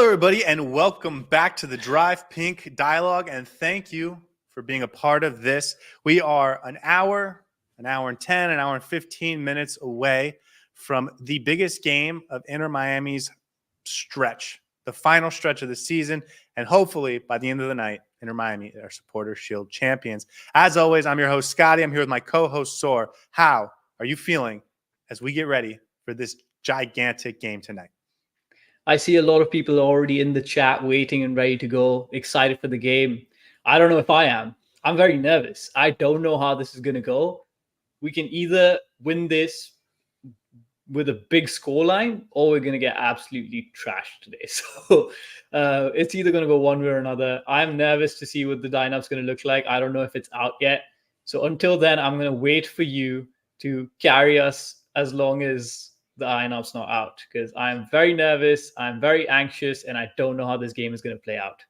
everybody, and welcome back to the Drive Pink Dialogue, and thank you for being a part of this. We are an hour and 10, an hour and 15 minutes away from the biggest game of Inter Miami's stretch, the final stretch of the season, and hopefully by the end of the night, Inter Miami are Supporter Shield champions. As always, I'm your host, Scotty. I'm here with my co-host, Saur. How are you feeling as we get ready for this gigantic game tonight? I see a lot of people already in the chat waiting and ready to go, excited for the game. I don't know if I am. I'm very nervous. I don't know how this is going to go. We can either win this with a big scoreline or we're going to get absolutely trashed today. So it's either going to go one way or another. I'm nervous to see what the lineup's going to look like. I don't know if it's out yet. So until then, I'm going to wait for you to carry us as long as the lineup's not out, because I'm very nervous, I'm very anxious, and I don't know how this game is going to play out.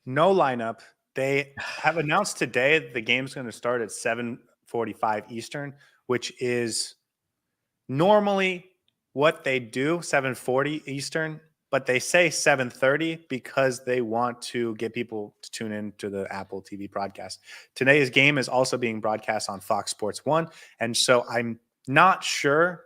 No lineup. They have announced today the game's going to start at 7:45 Eastern, which is normally what they do, 7:40 Eastern, but they say 7:30 because they want to get people to tune in to the Apple TV broadcast. Today's game is also being broadcast on Fox Sports 1, and so I'm not sure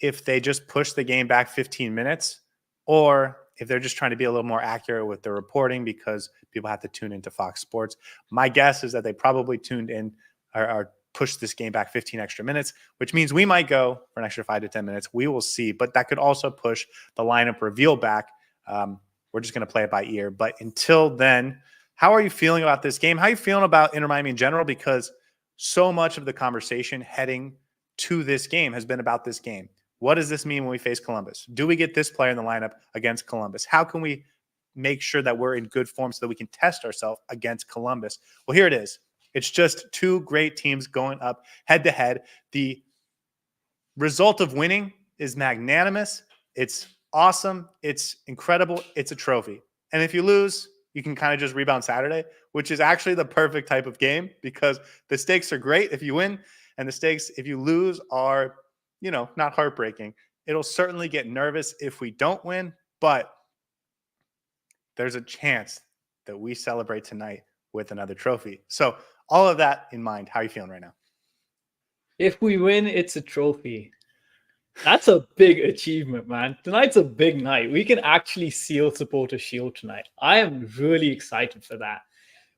if they just push the game back 15 minutes or if they're just trying to be a little more accurate with the reporting because people have to tune into Fox Sports. My guess is that they probably tuned in or pushed this game back 15 extra minutes, which means we might go for an extra 5 to 10 minutes. We will see, but that could also push the lineup reveal back. We're just going to play it by ear. But until then, how are you feeling about this game? How are you feeling about Inter Miami in general? Because so much of the conversation heading to this game has been about this game. What does this mean when we face Columbus? Do we get this player in the lineup against Columbus? How can we make sure that we're in good form so that we can test ourselves against Columbus? Well, here it is. It's just two great teams going up head-to-head. The result of winning is magnanimous. It's awesome. It's incredible. It's a trophy. And if you lose, you can kind of just rebound Saturday, which is actually the perfect type of game because the stakes are great if you win, and the stakes if you lose are not heartbreaking. It'll certainly get nervous if we don't win, but there's a chance that we celebrate tonight with another trophy. So all of that in mind, how are you feeling right now? If we win, it's a trophy. That's a big achievement, man. Tonight's a big night. We can actually seal Supporter Shield tonight. I am really excited for that.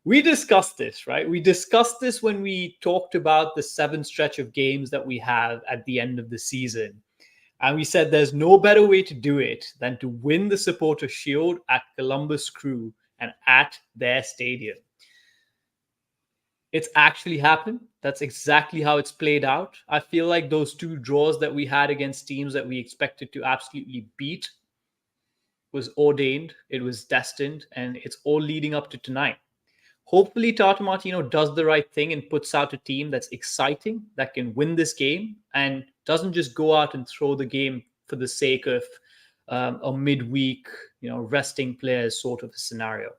We discussed this, right? We discussed this when we talked about the 7 stretch of games that we have at the end of the season. And we said there's no better way to do it than to win the Supporter Shield at Columbus Crew and at their stadium. It's actually happened. That's exactly how it's played out. I feel like those 2 draws that we had against teams that we expected to absolutely beat was ordained, it was destined, and it's all leading up to tonight. Hopefully, Tata Martino does the right thing and puts out a team that's exciting, that can win this game, and doesn't just go out and throw the game for the sake of a midweek, resting players sort of a scenario.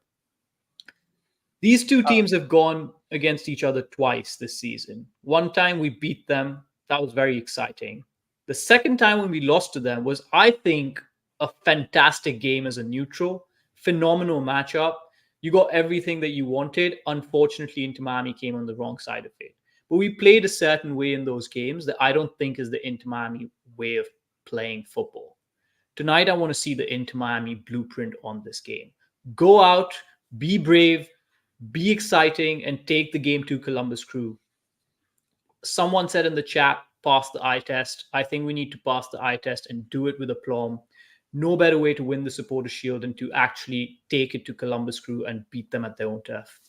These 2 teams have gone against each other twice this season. One time we beat them. That was very exciting. The second time when we lost to them was, I think, a fantastic game as a neutral. Phenomenal matchup. You got everything that you wanted. Unfortunately, Inter Miami came on the wrong side of it. But we played a certain way in those games that I don't think is the Inter Miami way of playing football. Tonight, I want to see the Inter Miami blueprint on this game. Go out, be brave, be exciting, and take the game to Columbus Crew. Someone said in the chat, pass the eye test. I think we need to pass the eye test and do it with aplomb. No better way to win the Supporter Shield than to actually take it to Columbus Crew and beat them at their own turf.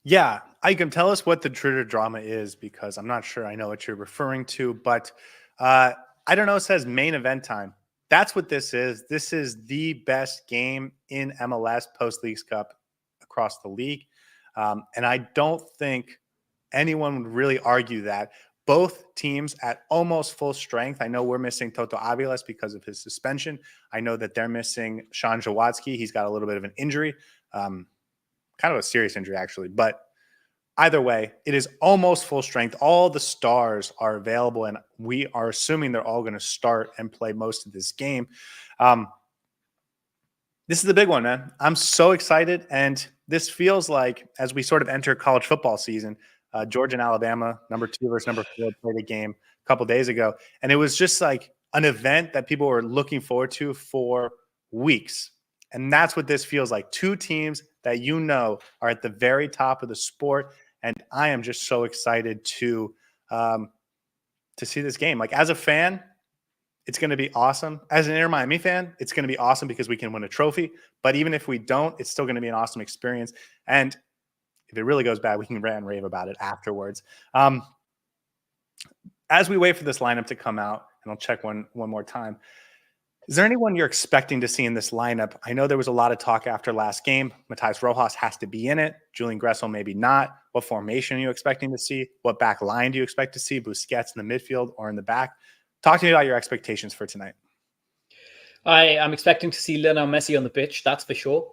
Yeah, I can tell us what the Twitter drama is because I'm not sure I know what you're referring to, but I don't know. It says main event time. That's what this is. This is the best game in MLS Post-Leagues Cup across the league. And I don't think anyone would really argue that. Both teams at almost full strength. I know we're missing Toto Aviles because of his suspension. I know that they're missing Sean Jawadski. He's got a little bit of an injury, kind of a serious injury, actually. But either way, it is almost full strength. All the stars are available, and we are assuming they're all going to start and play most of this game. This is the big one, man. I'm so excited. And this feels like, as we sort of enter college football season, Georgia and Alabama, number 2 versus number 4, played a game a couple days ago. And it was just like an event that people were looking forward to for weeks. And that's what this feels like. 2 teams that are at the very top of the sport. And I am just so excited to see this game. Like, as a fan, it's going to be awesome. As an Inter Miami fan, it's going to be awesome because we can win a trophy. But even if we don't, it's still going to be an awesome experience. And if it really goes bad, we can rant and rave about it afterwards. As we wait for this lineup to come out, and I'll check one more time. Is there anyone you're expecting to see in this lineup? I know there was a lot of talk after last game. Matías Rojas has to be in it. Julian Gressel maybe not. What formation are you expecting to see? What back line do you expect to see? Busquets in the midfield or in the back? Talk to me about your expectations for tonight. I'm expecting to see Lionel Messi on the pitch, that's for sure.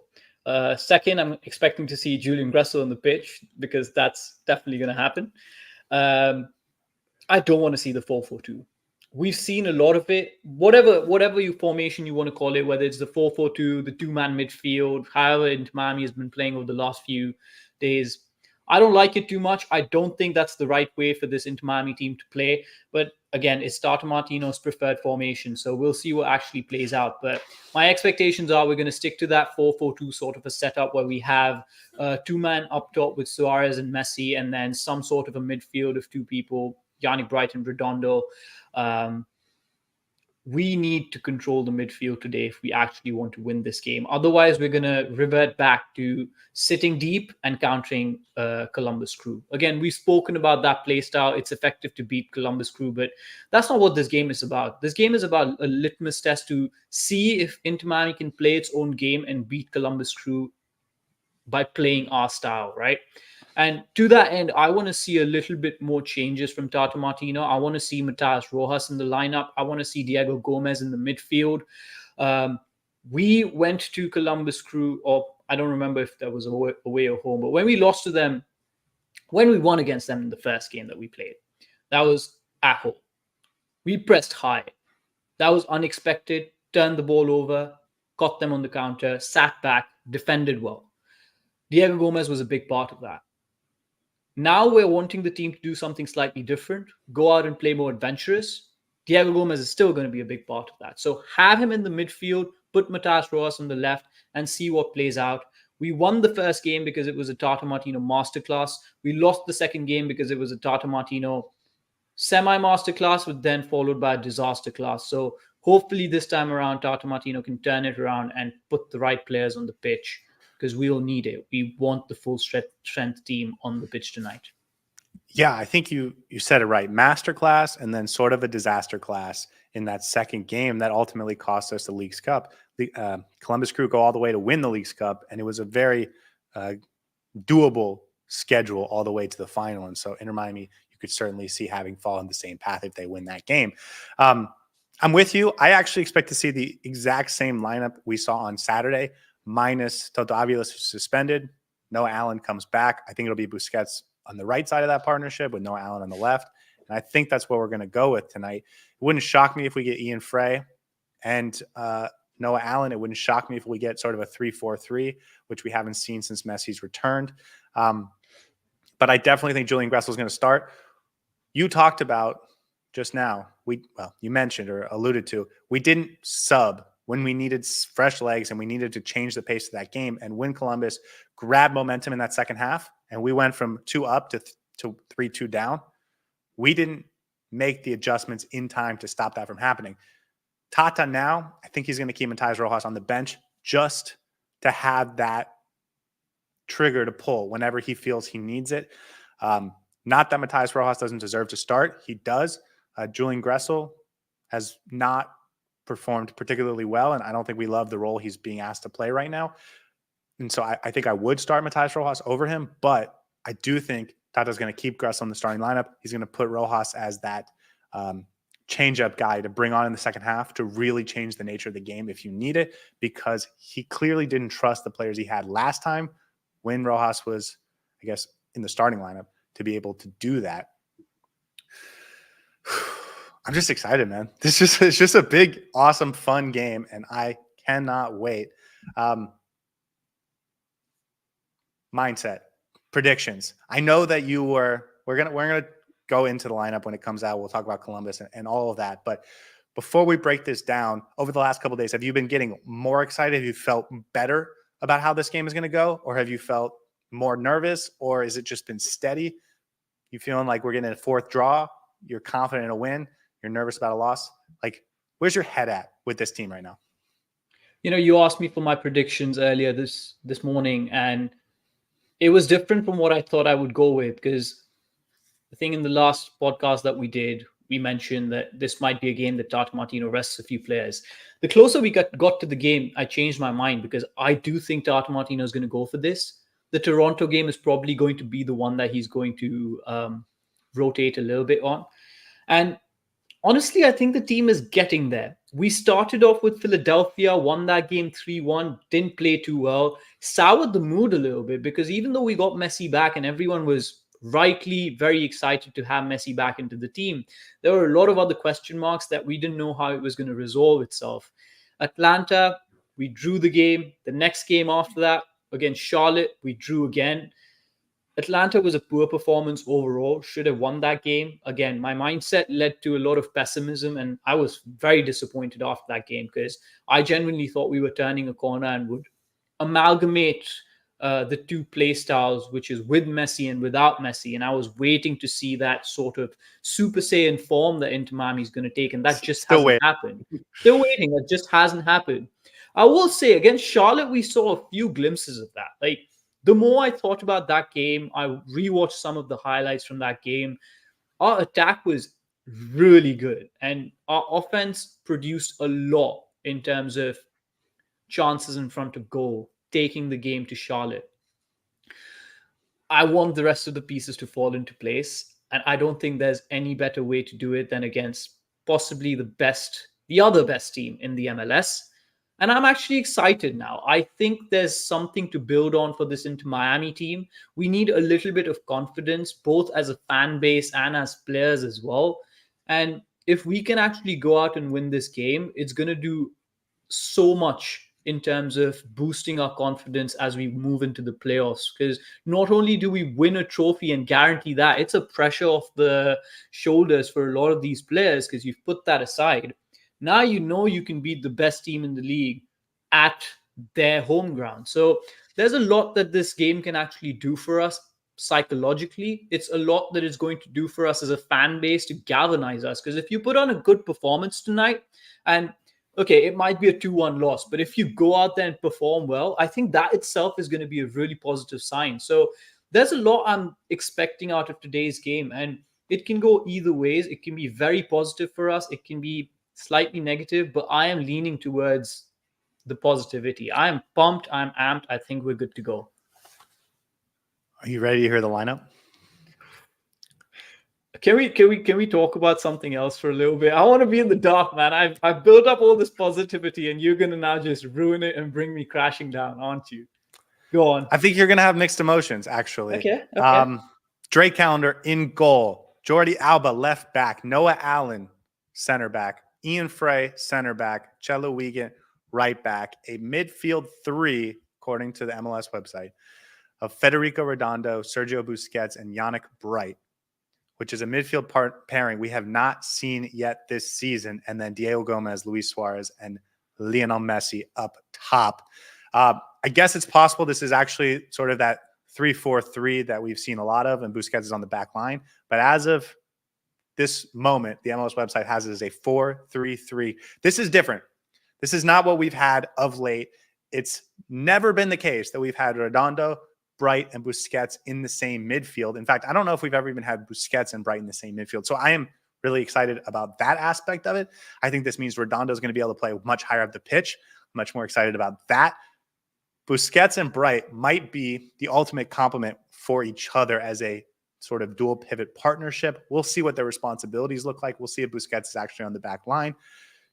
Second, I'm expecting to see Julian Gressel on the pitch because that's definitely going to happen. I don't want to see the 4-4-2. We've seen a lot of it. Whatever your formation you want to call it, whether it's the 4-4-2, the 2-man midfield, however Inter Miami has been playing over the last few days, I don't like it too much. I don't think that's the right way for this Inter Miami team to play. But again, it's Tata Martino's preferred formation, so we'll see what actually plays out. But my expectations are we're going to stick to that 4-4-2 sort of a setup where we have 2-man up top with Suarez and Messi, and then some sort of a midfield of 2 people, Yannick Bright and Redondo. We need to control the midfield today if we actually want to win this game. Otherwise, we're going to revert back to sitting deep and countering Columbus Crew. Again, we've spoken about that play style. It's effective to beat Columbus Crew, but that's not what this game is about. This game is about a litmus test to see if Inter Miami can play its own game and beat Columbus Crew by playing our style, right? And to that end, I want to see a little bit more changes from Tata Martino. I want to see Matías Rojas in the lineup. I want to see Diego Gomez in the midfield. We went to Columbus Crew, or I don't remember if that was away or home, but when we lost to them, when we won against them in the first game that we played, that was at home. We pressed high. That was unexpected, turned the ball over, got them on the counter, sat back, defended well. Diego Gomez was a big part of that. Now we're wanting the team to do something slightly different, go out and play more adventurous. Diego Gomez is still going to be a big part of that. So have him in the midfield, put Matías Rojas on the left, and see what plays out. We won the first game because it was a Tata Martino masterclass. We lost the second game because it was a Tata Martino semi-masterclass, but then followed by a disaster class. So hopefully this time around, Tata Martino can turn it around and put the right players on the pitch, because we will need it. We want the full strength team on the pitch tonight. Yeah, I think you said it right. Masterclass and then sort of a disaster class in that second game that ultimately cost us the League's Cup. The Columbus Crew go all the way to win the League's Cup, and it was a very doable schedule all the way to the final. And so Inter Miami, you could certainly see having fallen the same path if they win that game. I'm with you. I actually expect to see the exact same lineup we saw on Saturday, minus Toto Aviles, who's suspended. Noah Allen comes back. I think it'll be Busquets on the right side of that partnership with Noah Allen on the left. And I think that's what we're going to go with tonight. It wouldn't shock me if we get Ian Frey and Noah Allen. It wouldn't shock me if we get sort of a 3-4-3, which we haven't seen since Messi's returned. But I definitely think Julian Gressel is going to start. You talked about just now, you mentioned or alluded to, we didn't sub when we needed fresh legs and we needed to change the pace of that game. And when Columbus grabbed momentum in that second half and we went from 2 up to 3-2 down, we didn't make the adjustments in time to stop that from happening. Tata now, I think he's going to keep Matías Rojas on the bench just to have that trigger to pull whenever he feels he needs it. Not that Matías Rojas doesn't deserve to start. He does. Julian Gressel has not performed particularly well, and I don't think we love the role he's being asked to play right now. And so I think I would start Matías Rojas over him, but I do think Tata's going to keep Gressel in the starting lineup. He's going to put Rojas as that change-up guy to bring on in the second half to really change the nature of the game if you need it, because he clearly didn't trust the players he had last time when Rojas was, I guess, in the starting lineup to be able to do that. I'm just excited, man. It's just a big, awesome, fun game, and I cannot wait Mindset, predictions. I know that we're gonna go into the lineup when it comes out. We'll talk about Columbus and all of that. But before we break this down, over the last couple of days, have you been getting more excited? Have you felt better about how this game is going to go, or have you felt more nervous, or is it just been steady? You feeling like we're getting a fourth draw? You're confident in a win? You're nervous about a loss? Like, where's your head at with this team right now? You asked me for my predictions earlier this morning, and it was different from what I thought I would go with, because I think in the last podcast that we did, we mentioned that this might be a game that Tata Martino rests a few players. The closer we got to the game, I changed my mind, because I do think Tata Martino is going to go for this. The Toronto game is probably going to be the one that he's going to rotate a little bit on. And honestly, I think the team is getting there. We started off with Philadelphia, won that game 3-1, didn't play too well, soured the mood a little bit, because even though we got Messi back and everyone was rightly very excited to have Messi back into the team, there were a lot of other question marks that we didn't know how it was going to resolve itself. Atlanta, we drew the game. The next game after that, against Charlotte, we drew again. Atlanta was a poor performance overall, should have won that game. Again, my mindset led to a lot of pessimism, and I was very disappointed after that game, because I genuinely thought we were turning a corner and would amalgamate the two play styles, which is with Messi and without Messi. And I was waiting to see that sort of Super Saiyan form that Inter Miami is going to take, and that just hasn't happened. Still waiting. That just hasn't happened. I will say, against Charlotte, we saw a few glimpses of that. Like, the more I thought about that game, I rewatched some of the highlights from that game. Our attack was really good, and our offense produced a lot in terms of chances in front of goal, taking the game to Charlotte. I want the rest of the pieces to fall into place, and I don't think there's any better way to do it than against possibly the other best team in the MLS. And I'm actually excited now. I think there's something to build on for this Inter Miami team. We need a little bit of confidence, both as a fan base and as players as well. And if we can actually go out and win this game, it's going to do so much in terms of boosting our confidence as we move into the playoffs. Because not only do we win a trophy and guarantee that, it's a pressure off the shoulders for a lot of these players, because you've put that aside. Now you know you can beat the best team in the league at their home ground. So there's a lot that this game can actually do for us psychologically. It's a lot that it's going to do for us as a fan base to galvanize us. Because if you put on a good performance tonight, and okay, it might be a 2-1 loss, but if you go out there and perform well, I think that itself is going to be a really positive sign. So there's a lot I'm expecting out of today's game, and it can go either ways. It can be very positive for us. It can be slightly negative, but I am leaning towards the positivity. I am pumped. I'm amped. I think we're good to go. Are you ready to hear the lineup? Can we talk about something else for a little bit? I want to be in the dark, man. I've built up all this positivity, and you're gonna now just ruin it and bring me crashing down, aren't you? Go on. I think you're gonna have mixed emotions, actually. Okay. Drake Calendar in goal. Jordi Alba left back. Noah Allen center back. Ian Frey center back. Chelo Wiegand right back. A midfield three, according to the MLS website, of Federico Redondo, Sergio Busquets, and Yannick Bright, which is a midfield pairing we have not seen yet this season. And then Diego Gomez, Luis Suarez, and Lionel Messi up top. I guess it's possible this is actually sort of that 3-4-3 that we've seen a lot of, and Busquets is on the back line. But as of this moment, the MLS website has it as a 4-3-3. This is different. This is not what we've had of late. It's never been the case that we've had Redondo, Bright, and Busquets in the same midfield. In fact, I don't know if we've ever even had Busquets and Bright in the same midfield. So I am really excited about that aspect of it. I think this means Redondo is going to be able to play much higher up the pitch. Much more excited about that. Busquets and Bright might be the ultimate complement for each other as a sort of dual pivot partnership. We'll see what their responsibilities look like. We'll see if Busquets is actually on the back line.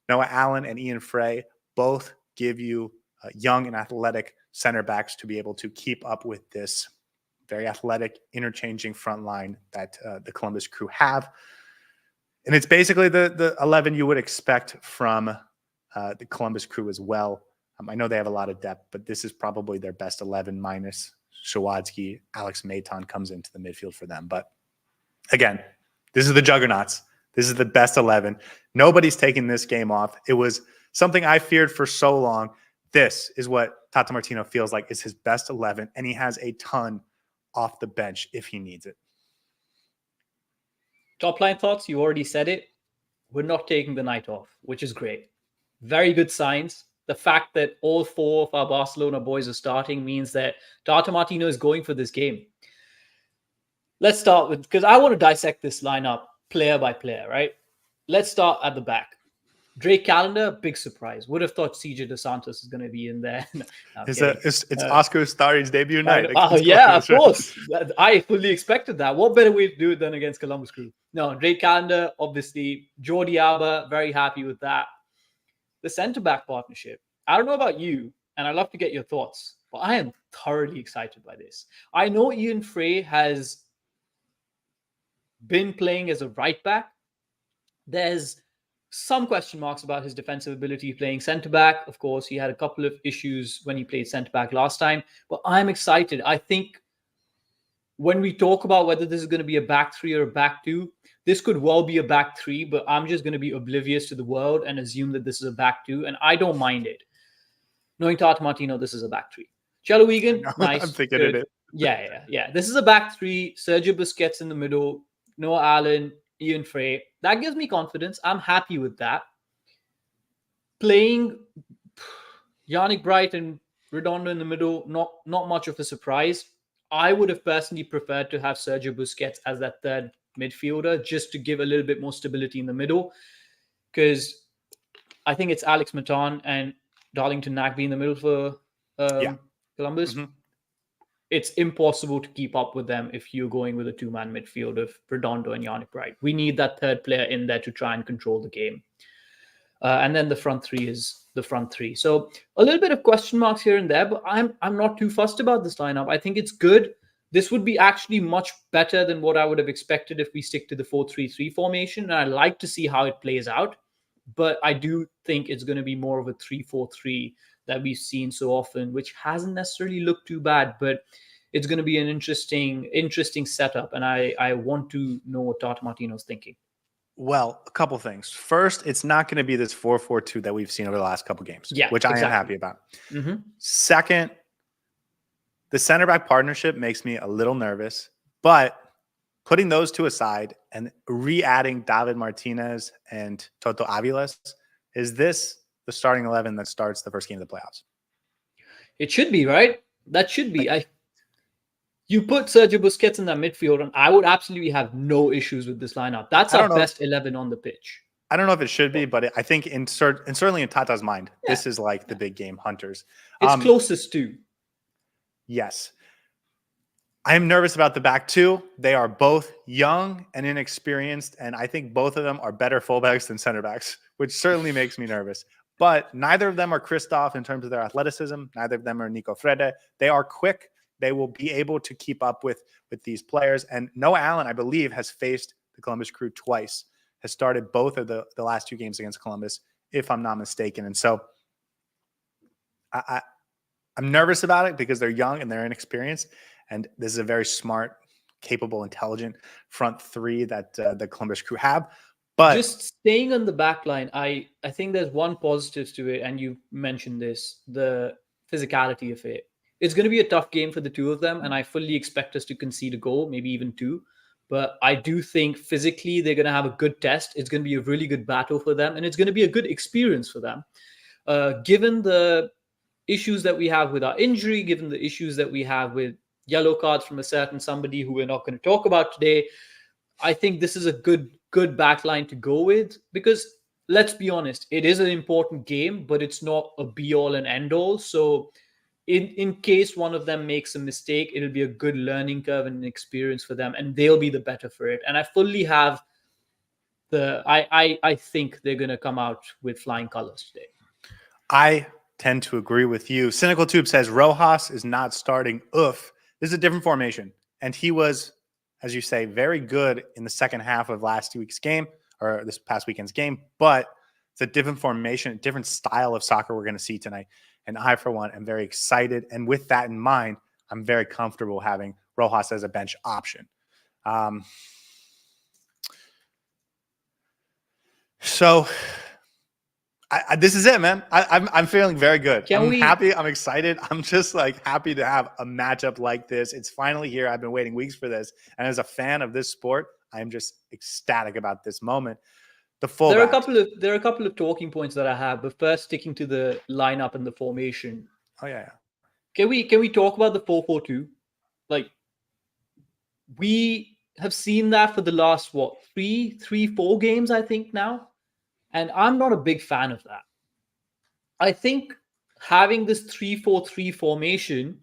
Noah Allen and Ian Frey both give you young and athletic center backs to be able to keep up with this very athletic, interchanging front line that the Columbus Crew have. And it's basically the 11 you would expect from the Columbus Crew as well. I know they have a lot of depth, but this is probably their best 11 minus Shawadsky. Alex Maitan comes into the midfield for them. But again, this is the juggernauts. This is the best 11. Nobody's taking this game off. It was something I feared for so long. This is what Tata Martino feels like is his best 11, and he has a ton off the bench if he needs it. Top line thoughts, you already said it. We're not taking the night off, which is great. Very good signs. The fact that all 4 of our Barcelona boys are starting means that Tata Martino is going for this game. Let's start with, because I want to dissect this lineup player by player, right? Let's start at the back. Drake Callender, big surprise. Would have thought CJ Dos Santos is going to be in there. No, it's Oscar Stari's debut night. Oh, yeah, of course. I fully expected that. What better way to do it than against Columbus Crew? No, Drake Callender, obviously. Jordi Alba, very happy with that. The centre-back partnership. I don't know about you, and I'd love to get your thoughts, but I am thoroughly excited by this. I know Ian Frey has been playing as a right back. There's some question marks about his defensive ability playing centre-back. Of course, he had a couple of issues when he played centre-back last time, but I'm excited. I think when we talk about whether this is going to be a back 3 or a back 2, this could well be a back 3, but I'm just going to be oblivious to the world and assume that this is a back 2, and I don't mind it. Knowing Tata Martino, this is a back 3. Chelo Egan, nice. I'm thinking of it. Yeah. This is a back 3. Sergio Busquets in the middle, Noah Allen, Ian Frey. That gives me confidence. I'm happy with that. Playing Yannick Bright and Redondo in the middle, not much of a surprise. I would have personally preferred to have Sergio Busquets as that third midfielder just to give a little bit more stability in the middle, because I think it's Alex Matan and Darlington Nagbe in the middle for Columbus. Mm-hmm. It's impossible to keep up with them if you're going with a 2-man midfield of Redondo and Yannick Bright. We need that third player in there to try and control the game. And then the front 3 is the front 3. So a little bit of question marks here and there, but I'm not too fussed about this lineup. I think it's good. This would be actually much better than what I would have expected if we stick to the 4-3-3 formation. And I'd like to see how it plays out. But I do think it's going to be more of a 3-4-3 that we've seen so often, which hasn't necessarily looked too bad, but it's going to be an interesting setup. And I want to know what Tata Martino's thinking. Well, a couple things. First, it's not going to be this 4-4-2 that we've seen over the last couple games, which I am happy about. Mm-hmm. Second, the center back partnership makes me a little nervous, but putting those two aside and re-adding David Martinez and Toto Aviles, is this the starting 11 that starts the first game of the playoffs? It should be, right? That should be. You put Sergio Busquets in that midfield, and I would absolutely have no issues with this lineup. That's our best 11 on the pitch. I don't know if it should be, but I think certainly in Tata's mind, this is like the big game hunters. It's closest to. Yes. I am nervous about the back 2. They are both young and inexperienced, and I think both of them are better fullbacks than center backs, which certainly makes me nervous. But neither of them are Christoph in terms of their athleticism. Neither of them are Nico Frede. They are quick. They will be able to keep up with these players. And Noah Allen, I believe, has faced the Columbus Crew twice, has started both of the last 2 games against Columbus, if I'm not mistaken. And so I'm nervous about it because they're young and they're inexperienced. And this is a very smart, capable, intelligent front 3 that the Columbus Crew have. But just staying on the back line, I think there's one positive to it, and you mentioned this, the physicality of it. It's going to be a tough game for the 2 of them, and I fully expect us to concede a goal, maybe even 2. But I do think physically they're going to have a good test. It's going to be a really good battle for them, and it's going to be a good experience for them. Given the issues that we have with our injury, given the issues that we have with yellow cards from a certain somebody who we're not going to talk about today, I think this is a good backline to go with, because let's be honest, it is an important game, but it's not a be-all and end-all. So in case one of them makes a mistake, it'll be a good learning curve and an experience for them, and they'll be the better for it. And I fully have I think they're going to come out with flying colors today. I tend to agree with you. Cynical Tube says Rojas is not starting. Oof. This is a different formation. And he was, as you say, very good in the second half of last week's game, or this past weekend's game. But it's a different formation, a different style of soccer we're going to see tonight. And I, for one, am very excited. And with that in mind, I'm very comfortable having Rojas as a bench option. So this is it, man. I'm feeling very good. Happy. I'm excited. I'm just like happy to have a matchup like this. It's finally here. I've been waiting weeks for this. And as a fan of this sport, I'm just ecstatic about this moment. There are a couple of talking points that I have, but first sticking to the lineup and the formation. Oh yeah. Can we talk about the 4-4-2? Like, we have seen that for the last 4 games, I think now. And I'm not a big fan of that. I think having this 3-4-3 formation,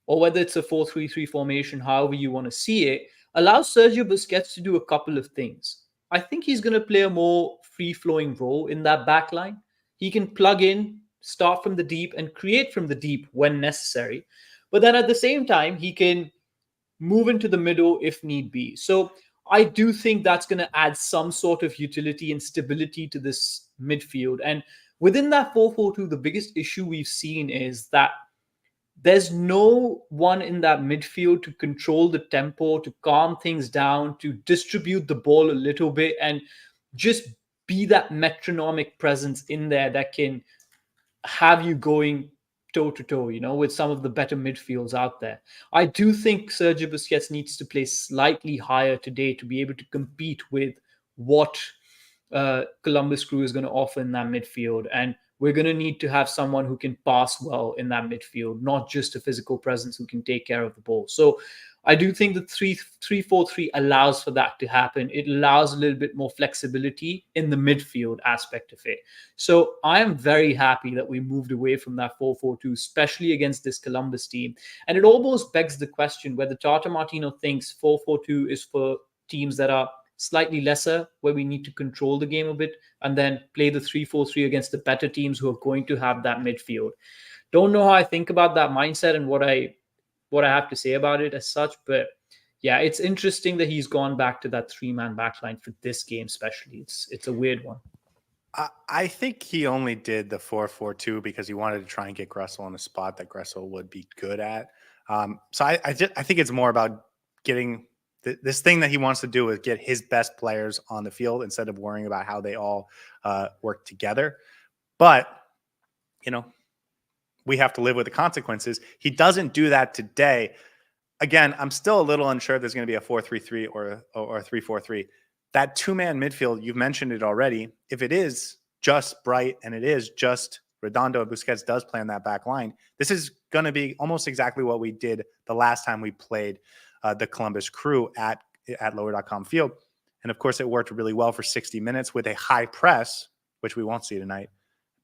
or whether it's a 4-3-3 formation, however you want to see it, allows Sergio Busquets to do a couple of things. I think he's going to play a more free-flowing role in that back line. He can plug in, start from the deep, and create from the deep when necessary. But then at the same time, he can move into the middle if need be. So I do think that's going to add some sort of utility and stability to this midfield. And within that 4-4-2, the biggest issue we've seen is that there's no one in that midfield to control the tempo, to calm things down, to distribute the ball a little bit, and just be that metronomic presence in there that can have you going toe-to-toe, with some of the better midfields out there. I do think Sergio Busquets needs to play slightly higher today to be able to compete with what Columbus Crew is going to offer in that midfield. And we're going to need to have someone who can pass well in that midfield, not just a physical presence who can take care of the ball. So I do think the 3-4-3 allows for that to happen. It allows a little bit more flexibility in the midfield aspect of it. So I am very happy that we moved away from that 4-4-2, especially against this Columbus team. And it almost begs the question whether Tata Martino thinks 4-4-2 is for teams that are slightly lesser, where we need to control the game a bit, and then play the 3-4-3 against the better teams who are going to have that midfield. Don't know how I think about that mindset and what I have to say about it as such, but yeah, it's interesting that he's gone back to that 3-man backline for this game, especially. It's a weird one. I think he only did the 4-4-2 because he wanted to try and get Gressel on a spot that Gressel would be good at. So I think it's more about getting this thing that he wants to do is get his best players on the field instead of worrying about how they all work together. But, we have to live with the consequences. He doesn't do that today. Again, I'm still a little unsure if there's going to be a 4-3-3 or a 3-4-3. That 2-man midfield, you've mentioned it already. If it is just Bright and it is just Redondo, Busquets does play on that back line, this is going to be almost exactly what we did the last time we played the Columbus Crew at lower.com field. And of course, it worked really well for 60 minutes with a high press, which we won't see tonight.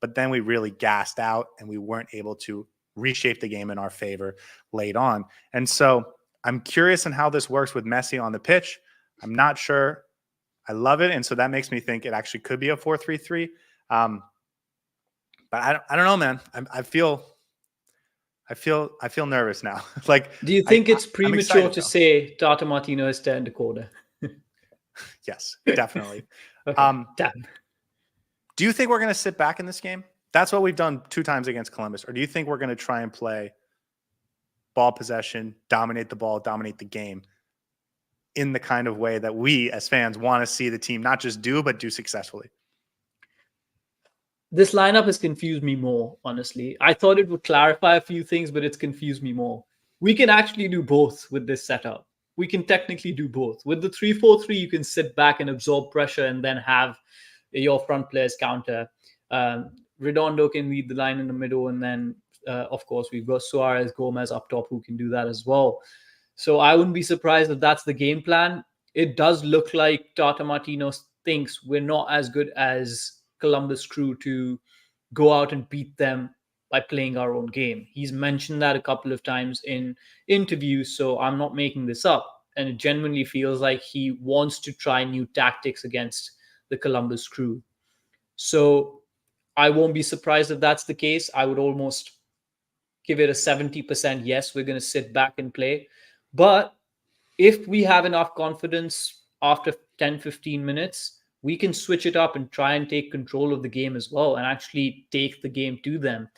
But then we really gassed out and we weren't able to reshape the game in our favor late on. And so I'm curious on how this works with Messi on the pitch. I'm not sure. I love it. And so that makes me think it actually could be a 4-3-3. But I don't know, man. I feel nervous now. Do you think it's premature to say Tata Martino has turned a corner? Yes, definitely. Okay, damn. Do you think we're going to sit back in this game? That's what we've done 2 times against Columbus. Or do you think we're going to try and play ball possession, dominate the ball, dominate the game in the kind of way that we as fans want to see the team not just do, but do successfully? This lineup has confused me more, honestly. I thought it would clarify a few things, but it's confused me more. We can actually do both with this setup. We can technically do both. With the 3-4-3, you can sit back and absorb pressure and then have your front players counter. Redondo can lead the line in the middle, and then, of course, we've got Suarez, Gomez up top who can do that as well. So I wouldn't be surprised if that's the game plan. It does look like Tata Martino thinks we're not as good as Columbus Crew to go out and beat them by playing our own game. He's mentioned that a couple of times in interviews, so I'm not making this up. And it genuinely feels like he wants to try new tactics against the Columbus Crew. So I won't be surprised if that's the case. I would almost give it a 70% yes, we're going to sit back and play. But if we have enough confidence after 10-15 minutes, we can switch it up and try and take control of the game as well and actually take the game to them.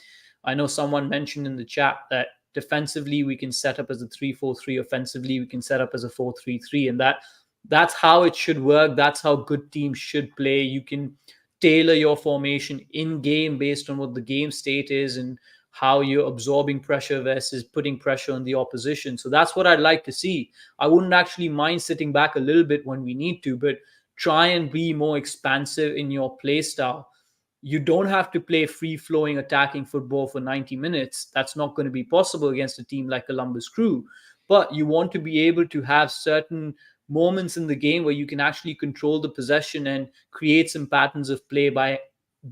I know someone mentioned in the chat that defensively we can set up as a 3-4-3, offensively we can set up as a 4-3-3, and that's how it should work. That's how good teams should play. You can tailor your formation in game based on what the game state is and how you're absorbing pressure versus putting pressure on the opposition. So that's what I'd like to see. I wouldn't actually mind sitting back a little bit when we need to, but try and be more expansive in your play style. You don't have to play free-flowing attacking football for 90 minutes. That's not going to be possible against a team like Columbus Crew. But you want to be able to have certain moments in the game where you can actually control the possession and create some patterns of play by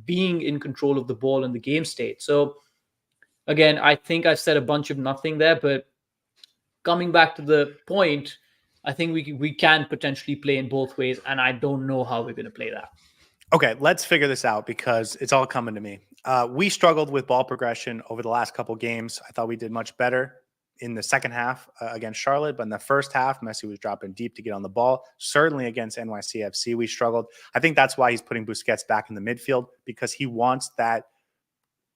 being in control of the ball in the game state. So again, I think I've said a bunch of nothing there, but coming back to the point, I think we can potentially play in both ways, and I don't know how we're going to play that. Okay, let's figure this out because it's all coming to me. We struggled with ball progression over the last couple games. I thought we did much better in the second half against Charlotte, but in the first half, Messi was dropping deep to get on the ball. Certainly against NYCFC, we struggled. I think that's why he's putting Busquets back in the midfield, because he wants that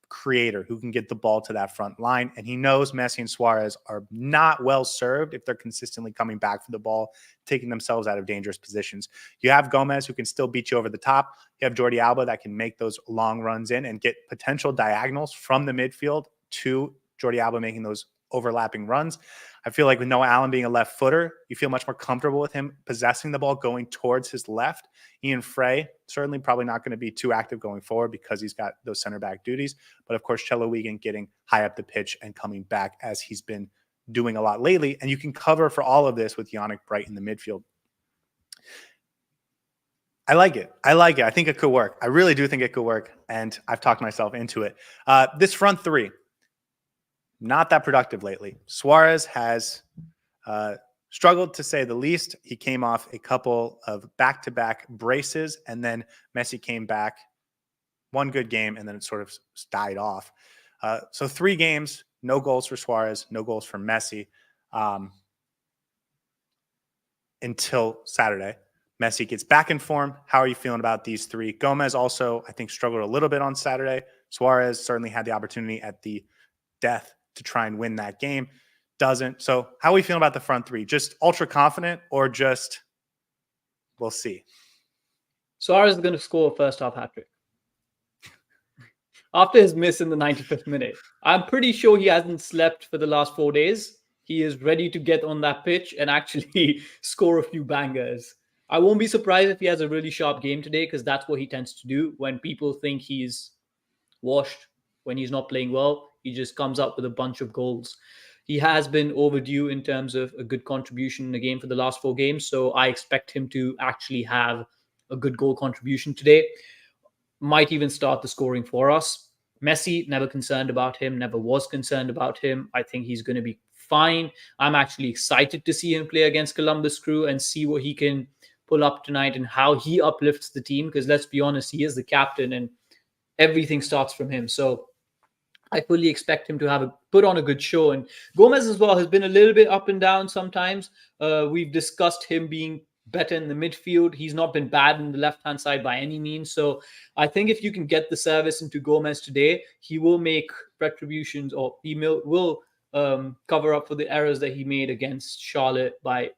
creator who can get the ball to that front line. And he knows Messi and Suarez are not well served if they're consistently coming back for the ball, taking themselves out of dangerous positions. You have Gomez who can still beat you over the top. You have Jordi Alba that can make those long runs in and get potential diagonals from the midfield to Jordi Alba making those overlapping runs. I feel like with Noah Allen being a left footer, you feel much more comfortable with him possessing the ball going towards his left. Ian Frey, certainly probably not going to be too active going forward because he's got those center back duties. But of course, Chelo Wigan getting high up the pitch and coming back as he's been doing a lot lately. And you can cover for all of this with Yannick Bright in the midfield. I like it. I think it could work. I really do think it could work. And I've talked myself into it. This front three, not that productive lately. Suarez has struggled to say the least. He came off a couple of back-to-back braces, and then Messi came back, one good game, and then it sort of died off. So 3 games, no goals for Suarez, no goals for Messi until Saturday. Messi gets back in form. How are you feeling about these 3? Gomez also, I think, struggled a little bit on Saturday. Suarez certainly had the opportunity at the death to try and win that game. Doesn't. So how are we feeling about the front 3? Just ultra confident or just we'll see? Suarez is going to score a first half hat trick. After his miss in the 95th minute, I'm pretty sure he hasn't slept for the last 4 days. He is ready to get on that pitch and actually score a few bangers. I won't be surprised if he has a really sharp game today, because that's what he tends to do when people think he's washed, when he's not playing well. He just comes up with a bunch of goals. He has been overdue in terms of a good contribution in the game for the last 4 games. So I expect him to actually have a good goal contribution today. Might even start the scoring for us. Messi, never concerned about him, never was concerned about him. I think he's going to be fine. I'm actually excited to see him play against Columbus Crew and see what he can pull up tonight and how he uplifts the team. Because let's be honest, he is the captain and everything starts from him. So I fully expect him to put on a good show. And Gomez as well has been a little bit up and down sometimes. We've discussed him being better in the midfield. He's not been bad in the left-hand side by any means. So I think if you can get the service into Gomez today, he will make retributions, or he will cover up for the errors that he made against Charlotte by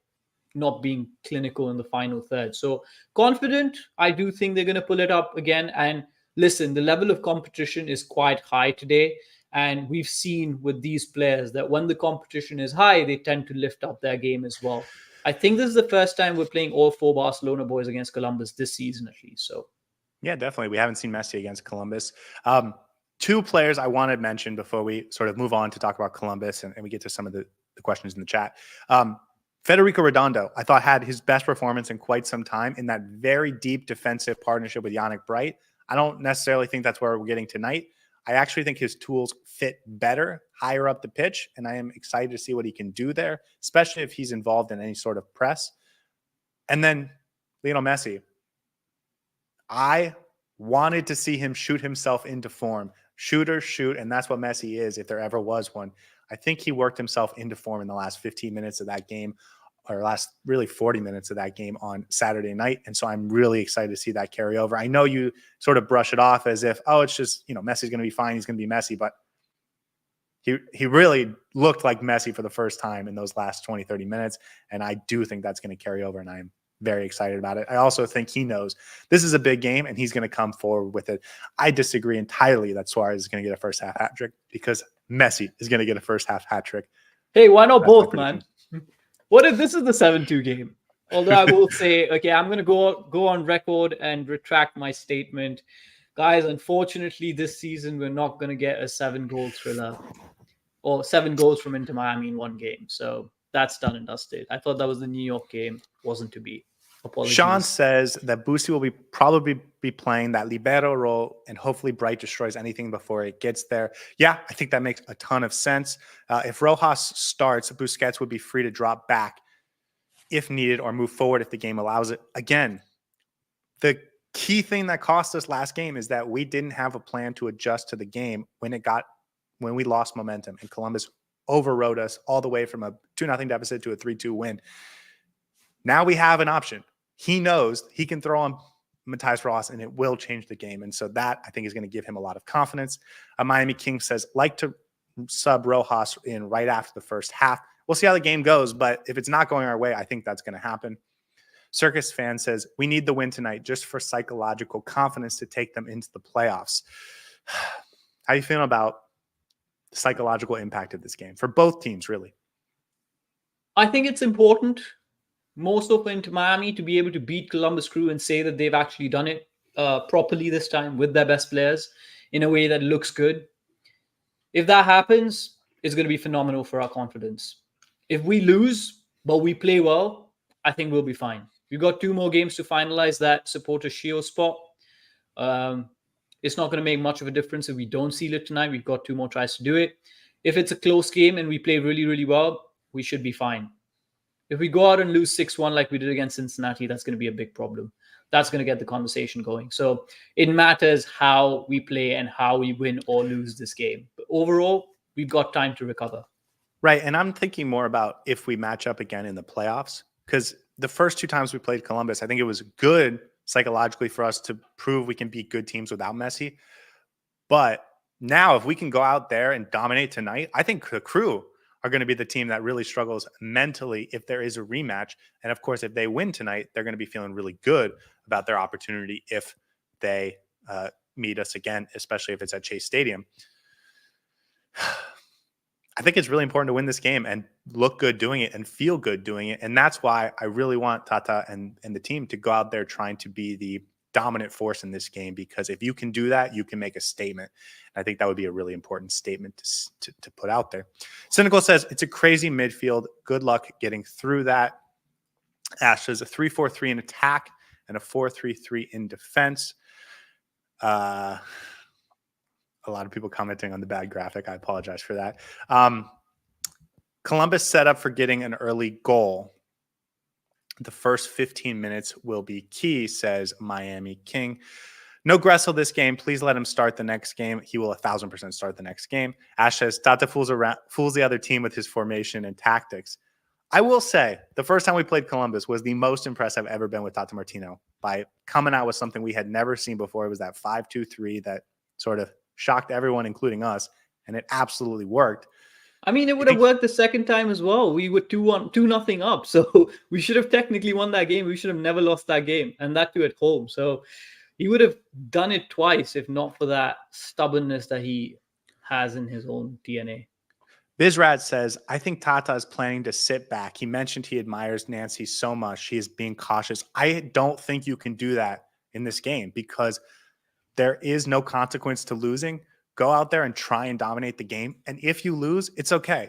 not being clinical in the final third. So confident. I do think they're going to pull it up again. And listen, the level of competition is quite high today. And we've seen with these players that when the competition is high, they tend to lift up their game as well. I think this is the first time we're playing all 4 Barcelona boys against Columbus this season, at least. So, yeah, definitely. We haven't seen Messi against Columbus. 2 players I wanted to mention before we sort of move on to talk about Columbus and we get to some of the questions in the chat. Federico Redondo, I thought, had his best performance in quite some time in that very deep defensive partnership with Yannick Bright. I don't necessarily think that's where we're getting tonight. I actually think his tools fit better higher up the pitch, and I am excited to see what he can do there, especially if he's involved in any sort of press. And then Lionel Messi. I wanted to see him shoot himself into form. Shooter, shoot, and that's what Messi is if there ever was one. I think he worked himself into form in the last 15 minutes of that game, or last really 40 minutes of that game on Saturday night. And so I'm really excited to see that carry over. I know you sort of brush it off as if, oh, it's just, Messi's going to be fine. He's going to be Messi. But he really looked like Messi for the first time in those last 20, 30 minutes. And I do think that's going to carry over, and I'm very excited about it. I also think he knows this is a big game and he's going to come forward with it. I disagree entirely that Suarez is going to get a first half hat trick, because Messi is going to get a first half hat trick. Hey, why not both, man? What if this is the 7-2 game? Although I will say, okay, I'm going to go on record and retract my statement. Guys, unfortunately, this season, we're not going to get a 7-goal thriller or 7 goals from Inter Miami in one game. So that's done and dusted. I thought that was the New York game. Wasn't to be. Apologies. Sean says that Boosie will probably be playing that libero role, and hopefully Bright destroys anything before it gets there. Yeah, I think that makes a ton of sense. If Rojas starts, Busquets would be free to drop back if needed or move forward if the game allows it. Again, the key thing that cost us last game is that we didn't have a plan to adjust to the game when we lost momentum, and Columbus overrode us all the way from a 2-0 deficit to a 3-2 win. Now we have an option. He knows he can throw on Matthias Ross and it will change the game. And so that, I think, is going to give him a lot of confidence. Miami King says, like to sub Rojas in right after the first half. We'll see how the game goes, but if it's not going our way, I think that's going to happen. Circus Fan says, we need the win tonight just for psychological confidence to take them into the playoffs. How are you feeling about the psychological impact of this game for both teams, really? I think it's important, more so for Inter Miami, to be able to beat Columbus Crew and say that they've actually done it properly this time with their best players in a way that looks good. If that happens, it's going to be phenomenal for our confidence. If we lose, but we play well, I think we'll be fine. We've got 2 more games to finalize that supporter shield spot. It's not going to make much of a difference if we don't seal it tonight. We've got 2 more tries to do it. If it's a close game and we play really, really well, we should be fine. If we go out and lose 6-1 like we did against Cincinnati, that's going to be a big problem. That's going to get the conversation going. So it matters how we play and how we win or lose this game. But overall, we've got time to recover. Right. And I'm thinking more about if we match up again in the playoffs, because the first 2 times we played Columbus, I think it was good psychologically for us to prove we can beat good teams without Messi. But now if we can go out there and dominate tonight, I think the Crew are going to be the team that really struggles mentally if there is a rematch. And of course, if they win tonight, they're going to be feeling really good about their opportunity if they meet us again, especially if it's at Chase Stadium. I think it's really important to win this game and look good doing it and feel good doing it. And that's why I really want Tata and the team to go out there trying to be the dominant force in this game, because if you can do that, you can make a statement. And I think that would be a really important statement to put out there. Cynical says, it's a crazy midfield. Good luck getting through that. Ash says a 3-4-3 in attack and a 4-3-3 in defense. A lot of people commenting on the bad graphic. I apologize for that. Columbus set up for getting an early goal. The first 15 minutes will be key, says Miami King. No Gressel this game. Please let him start the next game. He will 1,000% start the next game. Ash says, Tata fools the other team with his formation and tactics. I will say, the first time we played Columbus was the most impressed I've ever been with Tata Martino by coming out with something we had never seen before. It was that 5-2-3 that sort of shocked everyone, including us, and it absolutely worked. I mean, it would have worked the second time as well. We were 2-0 up. So we should have technically won that game. We should have never lost that game, and that too at home. So he would have done it twice if not for that stubbornness that he has in his own DNA. Bizrat says, I think Tata is planning to sit back. He mentioned he admires Nancy so much. He is being cautious. I don't think you can do that in this game because there is no consequence to losing. Go out there and try and dominate the game. And if you lose, it's okay.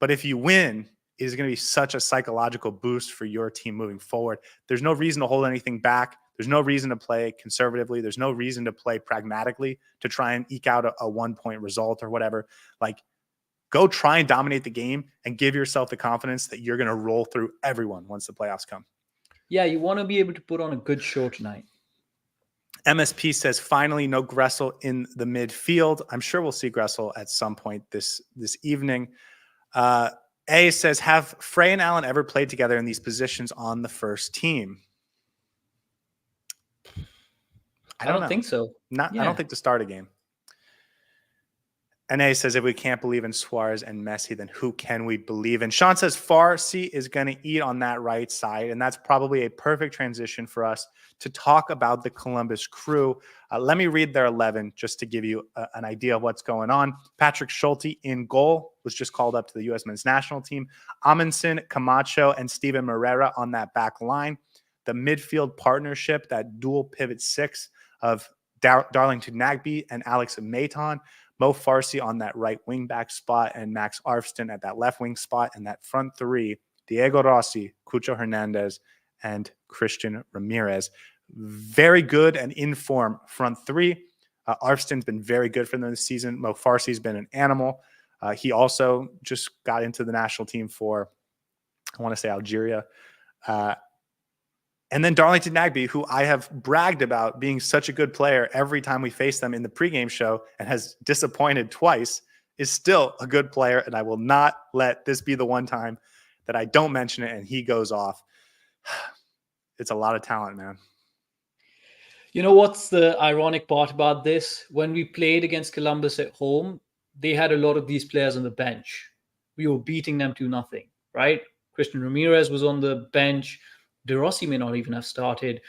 But if you win, it is going to be such a psychological boost for your team moving forward. There's no reason to hold anything back. There's no reason to play conservatively. There's no reason to play pragmatically to try and eke out a 1-point result or whatever. Like, go try and dominate the game and give yourself the confidence that you're going to roll through everyone once the playoffs come. Yeah, you want to be able to put on a good show tonight. MSP says, finally, no Gressel in the midfield. I'm sure we'll see Gressel at some point this evening. A says, have Frey and Allen ever played together in these positions on the first team? I don't think so. I don't think to start a game. NA says, if we can't believe in Suarez and Messi, then who can we believe in? Sean says Farsi is going to eat on that right side, and that's probably a perfect transition for us to talk about the Columbus Crew. Let me read their 11 just to give you an idea of what's going on. Patrick Schulte in goal was just called up to the U.S. men's national team. Amundsen, Camacho, and Steven Moreira on that back line. The midfield partnership, that dual pivot six of Darlington Nagbe and Alex Maitan. Mo Farsi on that right wing back spot and Max Arfston at that left wing spot. And that front three, Diego Rossi, Cucho Hernandez, and Christian Ramirez. Very good and in form front three. Arfston's been very good for them this season. Mo Farsi's been an animal. He also just got into the national team for, I want to say, Algeria. And then Darlington Nagbe, who I have bragged about being such a good player every time we face them in the pregame show and has disappointed twice, is still a good player. And I will not let this be the one time that I don't mention it and he goes off. It's a lot of talent, man. You know what's the ironic part about this? When we played against Columbus at home, they had a lot of these players on the bench. We were beating them 2-0, right? Christian Ramirez was on the bench. De Rossi may not even have started.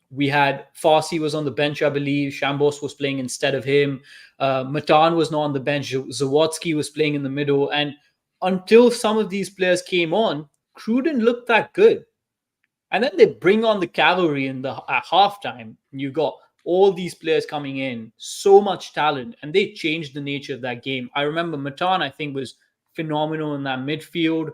We had Farsi was on the bench, I believe. Shambos was playing instead of him. Matan was not on the bench. Zawadzki was playing in the middle. And until some of these players came on, Crew didn't look that good. And then they bring on the cavalry at halftime. And you got all these players coming in, so much talent, and they changed the nature of that game. I remember Matan, I think, was phenomenal in that midfield.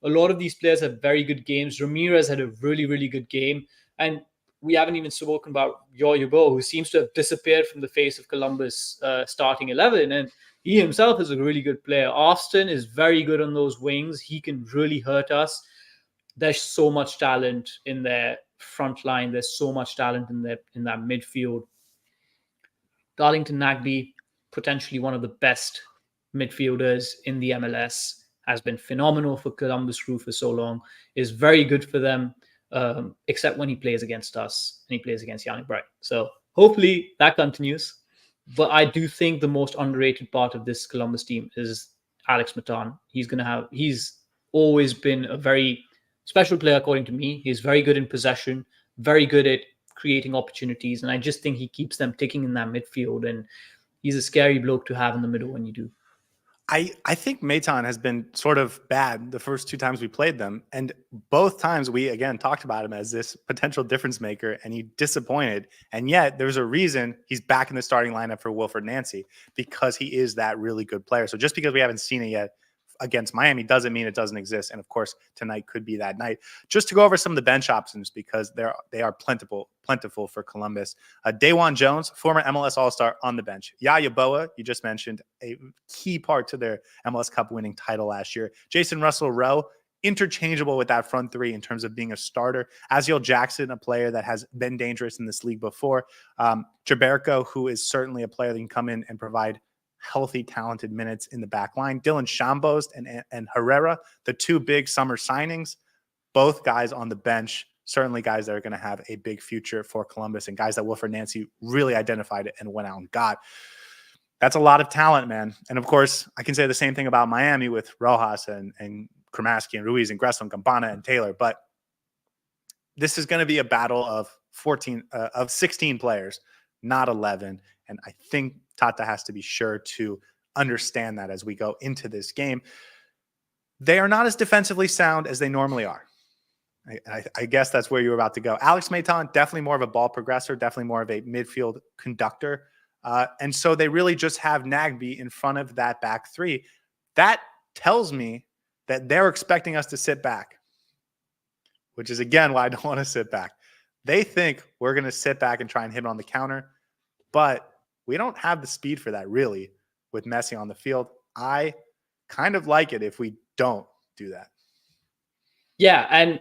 A lot of these players have very good games. Ramirez had a really, really good game. And we haven't even spoken about Yoyubo, who seems to have disappeared from the face of Columbus starting 11. And he himself is a really good player. Austin is very good on those wings. He can really hurt us. There's so much talent in their front line. There's so much talent in that midfield. Darlington Nagbe, potentially one of the best midfielders in the MLS, has been phenomenal for Columbus Crew for so long, is very good for them, except when he plays against us and he plays against Yannick Bright. So hopefully that continues. But I do think the most underrated part of this Columbus team is Alex Matan. He's always been a very special player, according to me. He's very good in possession, very good at creating opportunities. And I just think he keeps them ticking in that midfield. And he's a scary bloke to have in the middle when you do. I think Maitan has been sort of bad the first two times we played them. And both times we, again, talked about him as this potential difference maker, and he disappointed. And yet there's a reason he's back in the starting lineup for Wilfred Nancy, because he is that really good player. So just because we haven't seen it yet against Miami doesn't mean it doesn't exist. And of course, tonight could be that night. Just to go over some of the bench options, because they are plentiful for Columbus. Daewon Jones, former MLS All-Star, on the bench. Yaya Boa, you just mentioned, a key part to their MLS Cup winning title last year. Jason Russell-Rowe, interchangeable with that front three in terms of being a starter. Aziel Jackson, a player that has been dangerous in this league before. Jaberko, who is certainly a player that can come in and provide healthy, talented minutes in the back line. Dylan Shambos and Herrera, the two big summer signings, both guys on the bench, certainly guys that are going to have a big future for Columbus, and guys that Wilfred Nancy really identified and went out and got. That's a lot of talent, man. And of course, I can say the same thing about Miami with Rojas and Kramaski and Ruiz and Gressel and Campana and Taylor, but this is going to be a battle of 16 players, not 11. And I think Tata has to be sure to understand that as we go into this game. They are not as defensively sound as they normally are. I guess that's where you were about to go. Alex Maitan, definitely more of a ball progressor, definitely more of a midfield conductor. And so they really just have Nagbe in front of that back three. That tells me that they're expecting us to sit back, which is, again, why I don't want to sit back. They think we're going to sit back and try and hit it on the counter, but we don't have the speed for that, really, with Messi on the field. I kind of like it if we don't do that. Yeah, and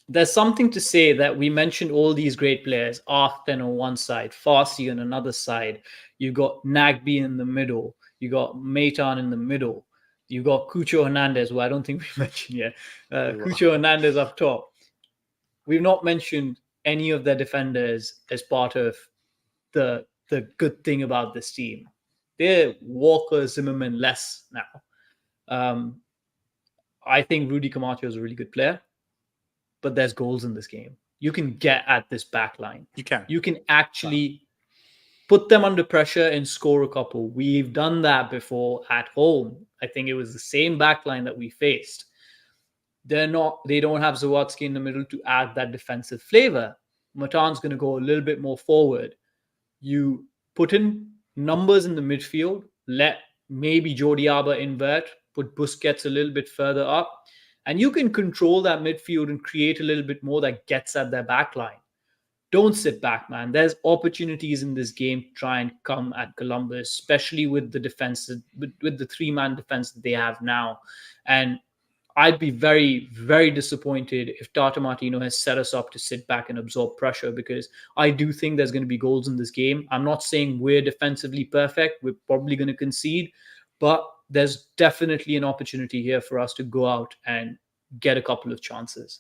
there's something to say that we mentioned all these great players, Arthur on one side, Farsi on another side. You got Nagbe in the middle. You got Maitan in the middle. You got Cucho Hernandez, who I don't think we mentioned yet. Cucho Hernandez up top. We've not mentioned any of their defenders as part of the good thing about this team. They're Walker Zimmerman less now. I think Rudy Camacho is a really good player, but there's goals in this game. You can get at this back line. You can. You can actually put them under pressure and score a couple. We've done that before at home. I think it was the same back line that we faced. They don't have Zawadzki in the middle to add that defensive flavor. Matan's going to go a little bit more forward. You put in numbers in the midfield, let maybe Jordi Alba invert, put Busquets a little bit further up, and you can control that midfield and create a little bit more that gets at their back line. Don't sit back, man. There's opportunities in this game to try and come at Columbus, especially with the defense, with the three-man defense that they have now. And I'd be very, very disappointed if Tata Martino has set us up to sit back and absorb pressure, because I do think there's going to be goals in this game. I'm not saying we're defensively perfect. We're probably going to concede, but there's definitely an opportunity here for us to go out and get a couple of chances.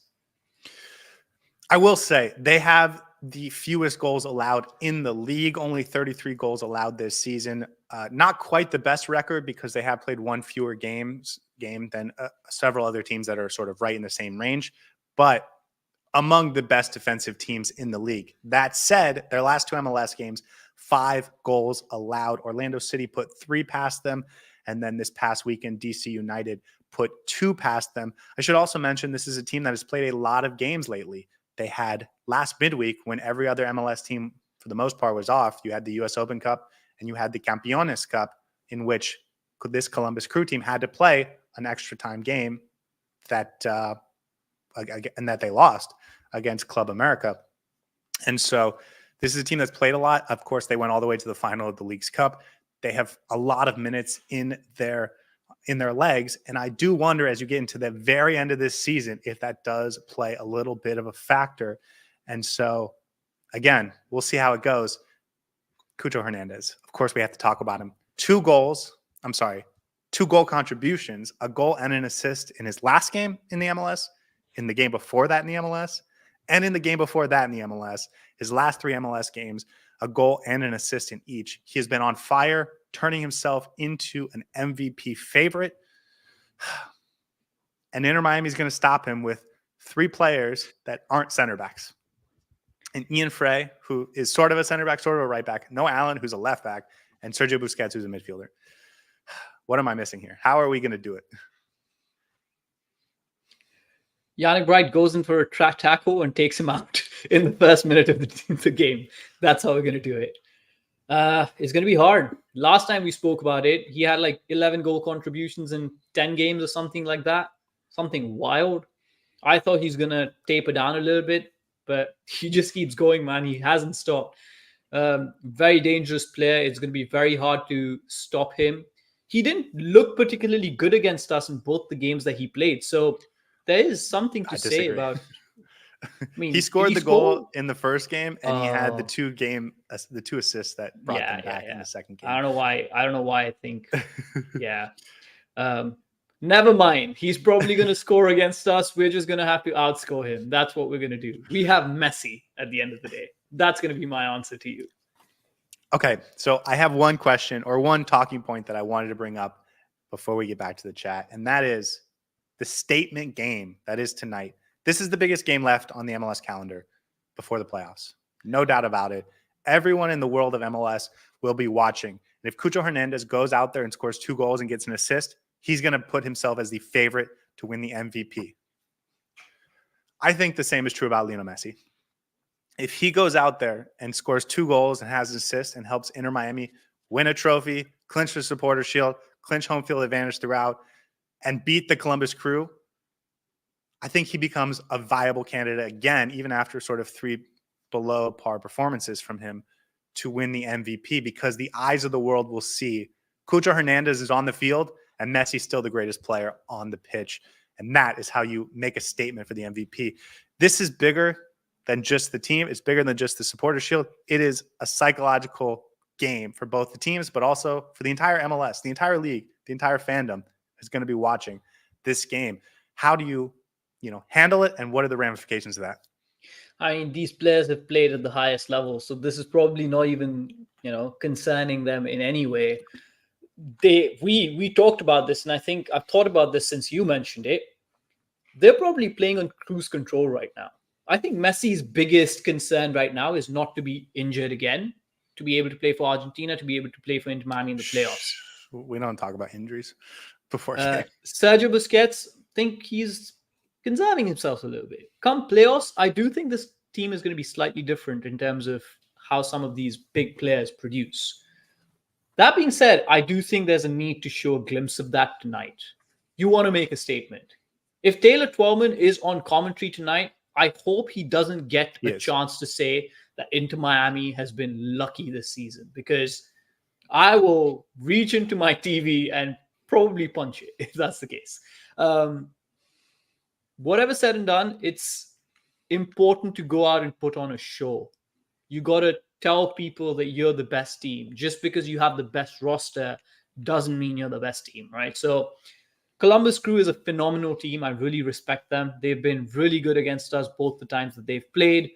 I will say they have the fewest goals allowed in the league, only 33 goals allowed this season. Not quite the best record because they have played one fewer game than several other teams that are sort of right in the same range, but among the best defensive teams in the league. That said, their last two MLS games, 5 goals allowed. Orlando City put 3 past them, and then this past weekend, DC United put 2 past them. I should also mention this is a team that has played a lot of games lately. They had last midweek, when every other MLS team for the most part was off, you had the US Open Cup and you had the Campeones Cup, in which this Columbus Crew team had to play an extra time game that they lost against Club America. And so this is a team that's played a lot. Of course, they went all the way to the final of the League's Cup. They have a lot of minutes in their legs. And I do wonder, as you get into the very end of this season, if that does play a little bit of a factor. And so, again, we'll see how it goes. Cucho Hernandez, of course, we have to talk about him. 2 goal contributions, a goal and an assist in his last game in the MLS, in the game before that in the MLS, and in the game before that in the MLS. His last 3 MLS games, a goal and an assist in each. He has been on fire, turning himself into an MVP favorite. And Inter Miami is going to stop him with 3 players that aren't center backs. And Ian Frey, who is sort of a center back, sort of a right back. Noah Allen, who's a left back. And Sergio Busquets, who's a midfielder. What am I missing here? How are we going to do it? Yannick Bright goes in for a track tackle and takes him out in the first minute of the game. That's how we're going to do it. It's going to be hard. Last time we spoke about it, he had like 11 goal contributions in 10 games or something like that. Something wild. I thought he's going to taper down a little bit, but he just keeps going, man. He hasn't stopped. Very dangerous player. It's going to be very hard to stop him. He didn't look particularly good against us in both the games that he played. So there is something to say about. I mean, he scored the goal in the first game, and he had the 2 assists that brought them back in the second game. I don't know why I think. Yeah. Never mind. He's probably going to score against us. We're just going to have to outscore him. That's what we're going to do. We have Messi at the end of the day. That's going to be my answer to you. Okay, so I have one question or one talking point that I wanted to bring up before we get back to the chat, and that is the statement game that is tonight. This is the biggest game left on the MLS calendar before the playoffs. No doubt about it. Everyone in the world of MLS will be watching. And if Cucho Hernandez goes out there and scores 2 goals and gets an assist, he's going to put himself as the favorite to win the MVP. I think the same is true about Lionel Messi. If he goes out there and scores 2 goals and has an assist and helps Inter Miami win a trophy, clinch the Supporter Shield, clinch home field advantage throughout, and beat the Columbus Crew, I think he becomes a viable candidate again, even after sort of 3 below par performances from him, to win the MVP, because the eyes of the world will see Cucho Hernandez is on the field and Messi's still the greatest player on the pitch. And that is how you make a statement for the MVP. This is bigger than just the team. It's bigger than just the Supporter Shield. It is a psychological game for both the teams, but also for the entire MLS, the entire league, the entire fandom is going to be watching this game. How do you handle it, and what are the ramifications of that? I mean, these players have played at the highest level, so this is probably not even, concerning them in any way. We talked about this, and I think I've thought about this since you mentioned it. They're probably playing on cruise control right now. I think Messi's biggest concern right now is not to be injured again, to be able to play for Argentina, to be able to play for Inter Miami in the playoffs. We don't talk about injuries before game. Sergio Busquets, think he's conserving himself a little bit. Come playoffs, I do think this team is going to be slightly different in terms of how some of these big players produce. That being said, I do think there's a need to show a glimpse of that tonight. You want to make a statement. If Taylor Twellman is on commentary tonight, I hope he doesn't get a chance to say that Inter Miami has been lucky this season, because I will reach into my TV and probably punch it if that's the case. Whatever said and done, it's important to go out and put on a show. You got to tell people that you're the best team. Just because you have the best roster doesn't mean you're the best team, right? So Columbus Crew is a phenomenal team. I really respect them. They've been really good against us both the times that they've played.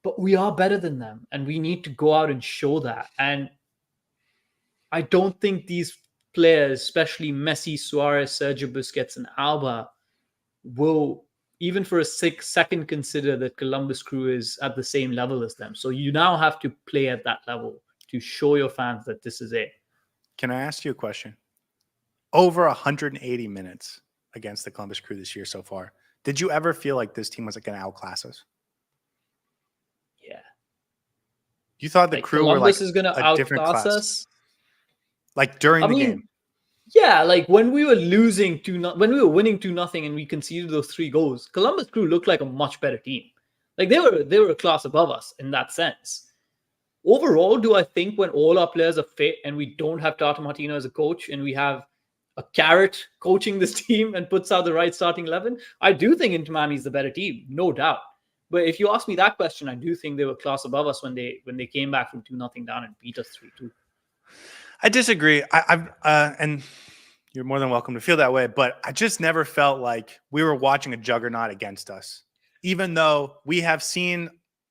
But we are better than them, and we need to go out and show that. And I don't think these players, especially Messi, Suarez, Sergio Busquets, and Alba, will even for a second consider that Columbus Crew is at the same level as them. So you now have to play at that level to show your fans that this is it. Can I ask you a question? Over 180 minutes against the Columbus Crew this year so far. Did you ever feel like this team was going to outclass us? Yeah. You thought the Crew Columbus were like is going to outclass us? Like during the game? Yeah, like when we were losing when we were winning 2-0 and we conceded those 3 goals, Columbus Crew looked like a much better team. Like they were a class above us in that sense. Overall, do I think when all our players are fit and we don't have Tata Martino as a coach and we have a carrot coaching this team and puts out the right starting 11, I do think Inter Miami is the better team, no doubt. But if you ask me that question, I do think they were class above us when they came back from 2-0 down and beat us 3-2. I disagree. And you're more than welcome to feel that way, but I just never felt like we were watching a juggernaut against us. Even though we have seen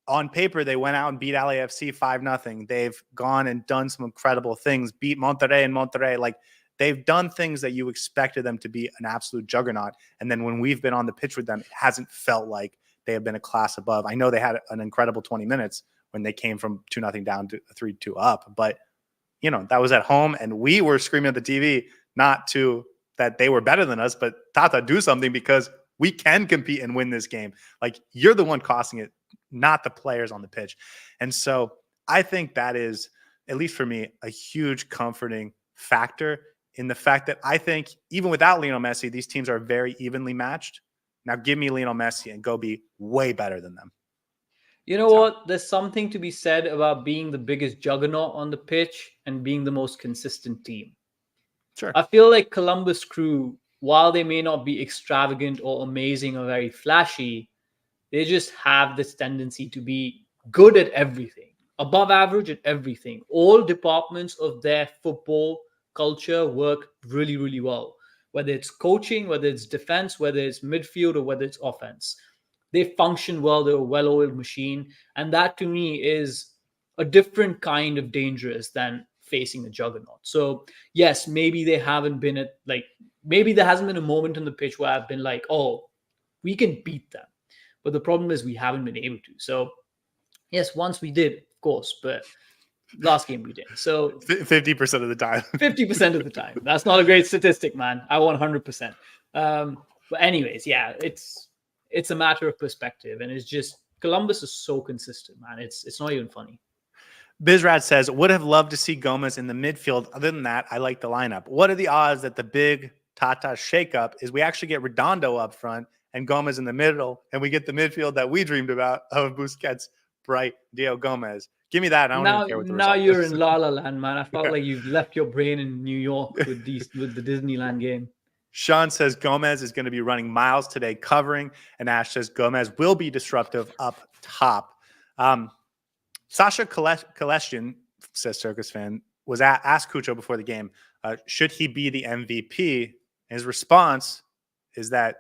on paper, they went out and beat LAFC 5-0. They've gone and done some incredible things, beat Monterrey and Monterrey. Like they've done things that you expected them to be an absolute juggernaut. And then when we've been on the pitch with them, it hasn't felt like they have been a class above. I know they had an incredible 20 minutes when they came from 2-0 down to 3-2 up, but that was at home, and we were screaming at the TV, not to that they were better than us, but Tata, do something because we can compete and win this game. Like you're the one costing it, not the players on the pitch. And so I think that is, at least for me, a huge comforting factor in the fact that I think even without Lionel Messi, these teams are very evenly matched. Now give me Lionel Messi and go be way better than them. You know what? There's something to be said about being the biggest juggernaut on the pitch and being the most consistent team. Sure. I feel like Columbus Crew, while they may not be extravagant or amazing or very flashy, they just have this tendency to be good at everything, above average at everything. All departments of their football culture work really, really well. Whether it's coaching, whether it's defense, whether it's midfield, or whether it's offense. They function well. They're a well-oiled machine. And that to me is a different kind of dangerous than facing a juggernaut. So yes, maybe they haven't been maybe there hasn't been a moment on the pitch where I've been like, oh, we can beat them. But the problem is we haven't been able to. So yes, once we did, of course, but last game we did. So 50% of the time. 50% of the time. That's not a great statistic, man. I want 100%. But anyways, yeah, it's a matter of perspective, and it's just Columbus is so consistent, man. It's not even funny. Bizrat says, would have loved to see Gomez in the midfield. Other than that, I like the lineup. What are the odds that the big Tata shakeup is we actually get Redondo up front and Gomez in the middle, and we get the midfield that we dreamed about of Busquets, Bright, Diego Gomez? Give me that. I don't even care what the result you're is. in La La Land, man. I felt like you've left your brain in New York with the Disneyland game. Sean says Gomez is going to be running miles today covering, and Ash says Gomez will be disruptive up top. Sasha Kaleshin, says Circus Fan, was asked Cucho before the game, should he be the MVP? His response is that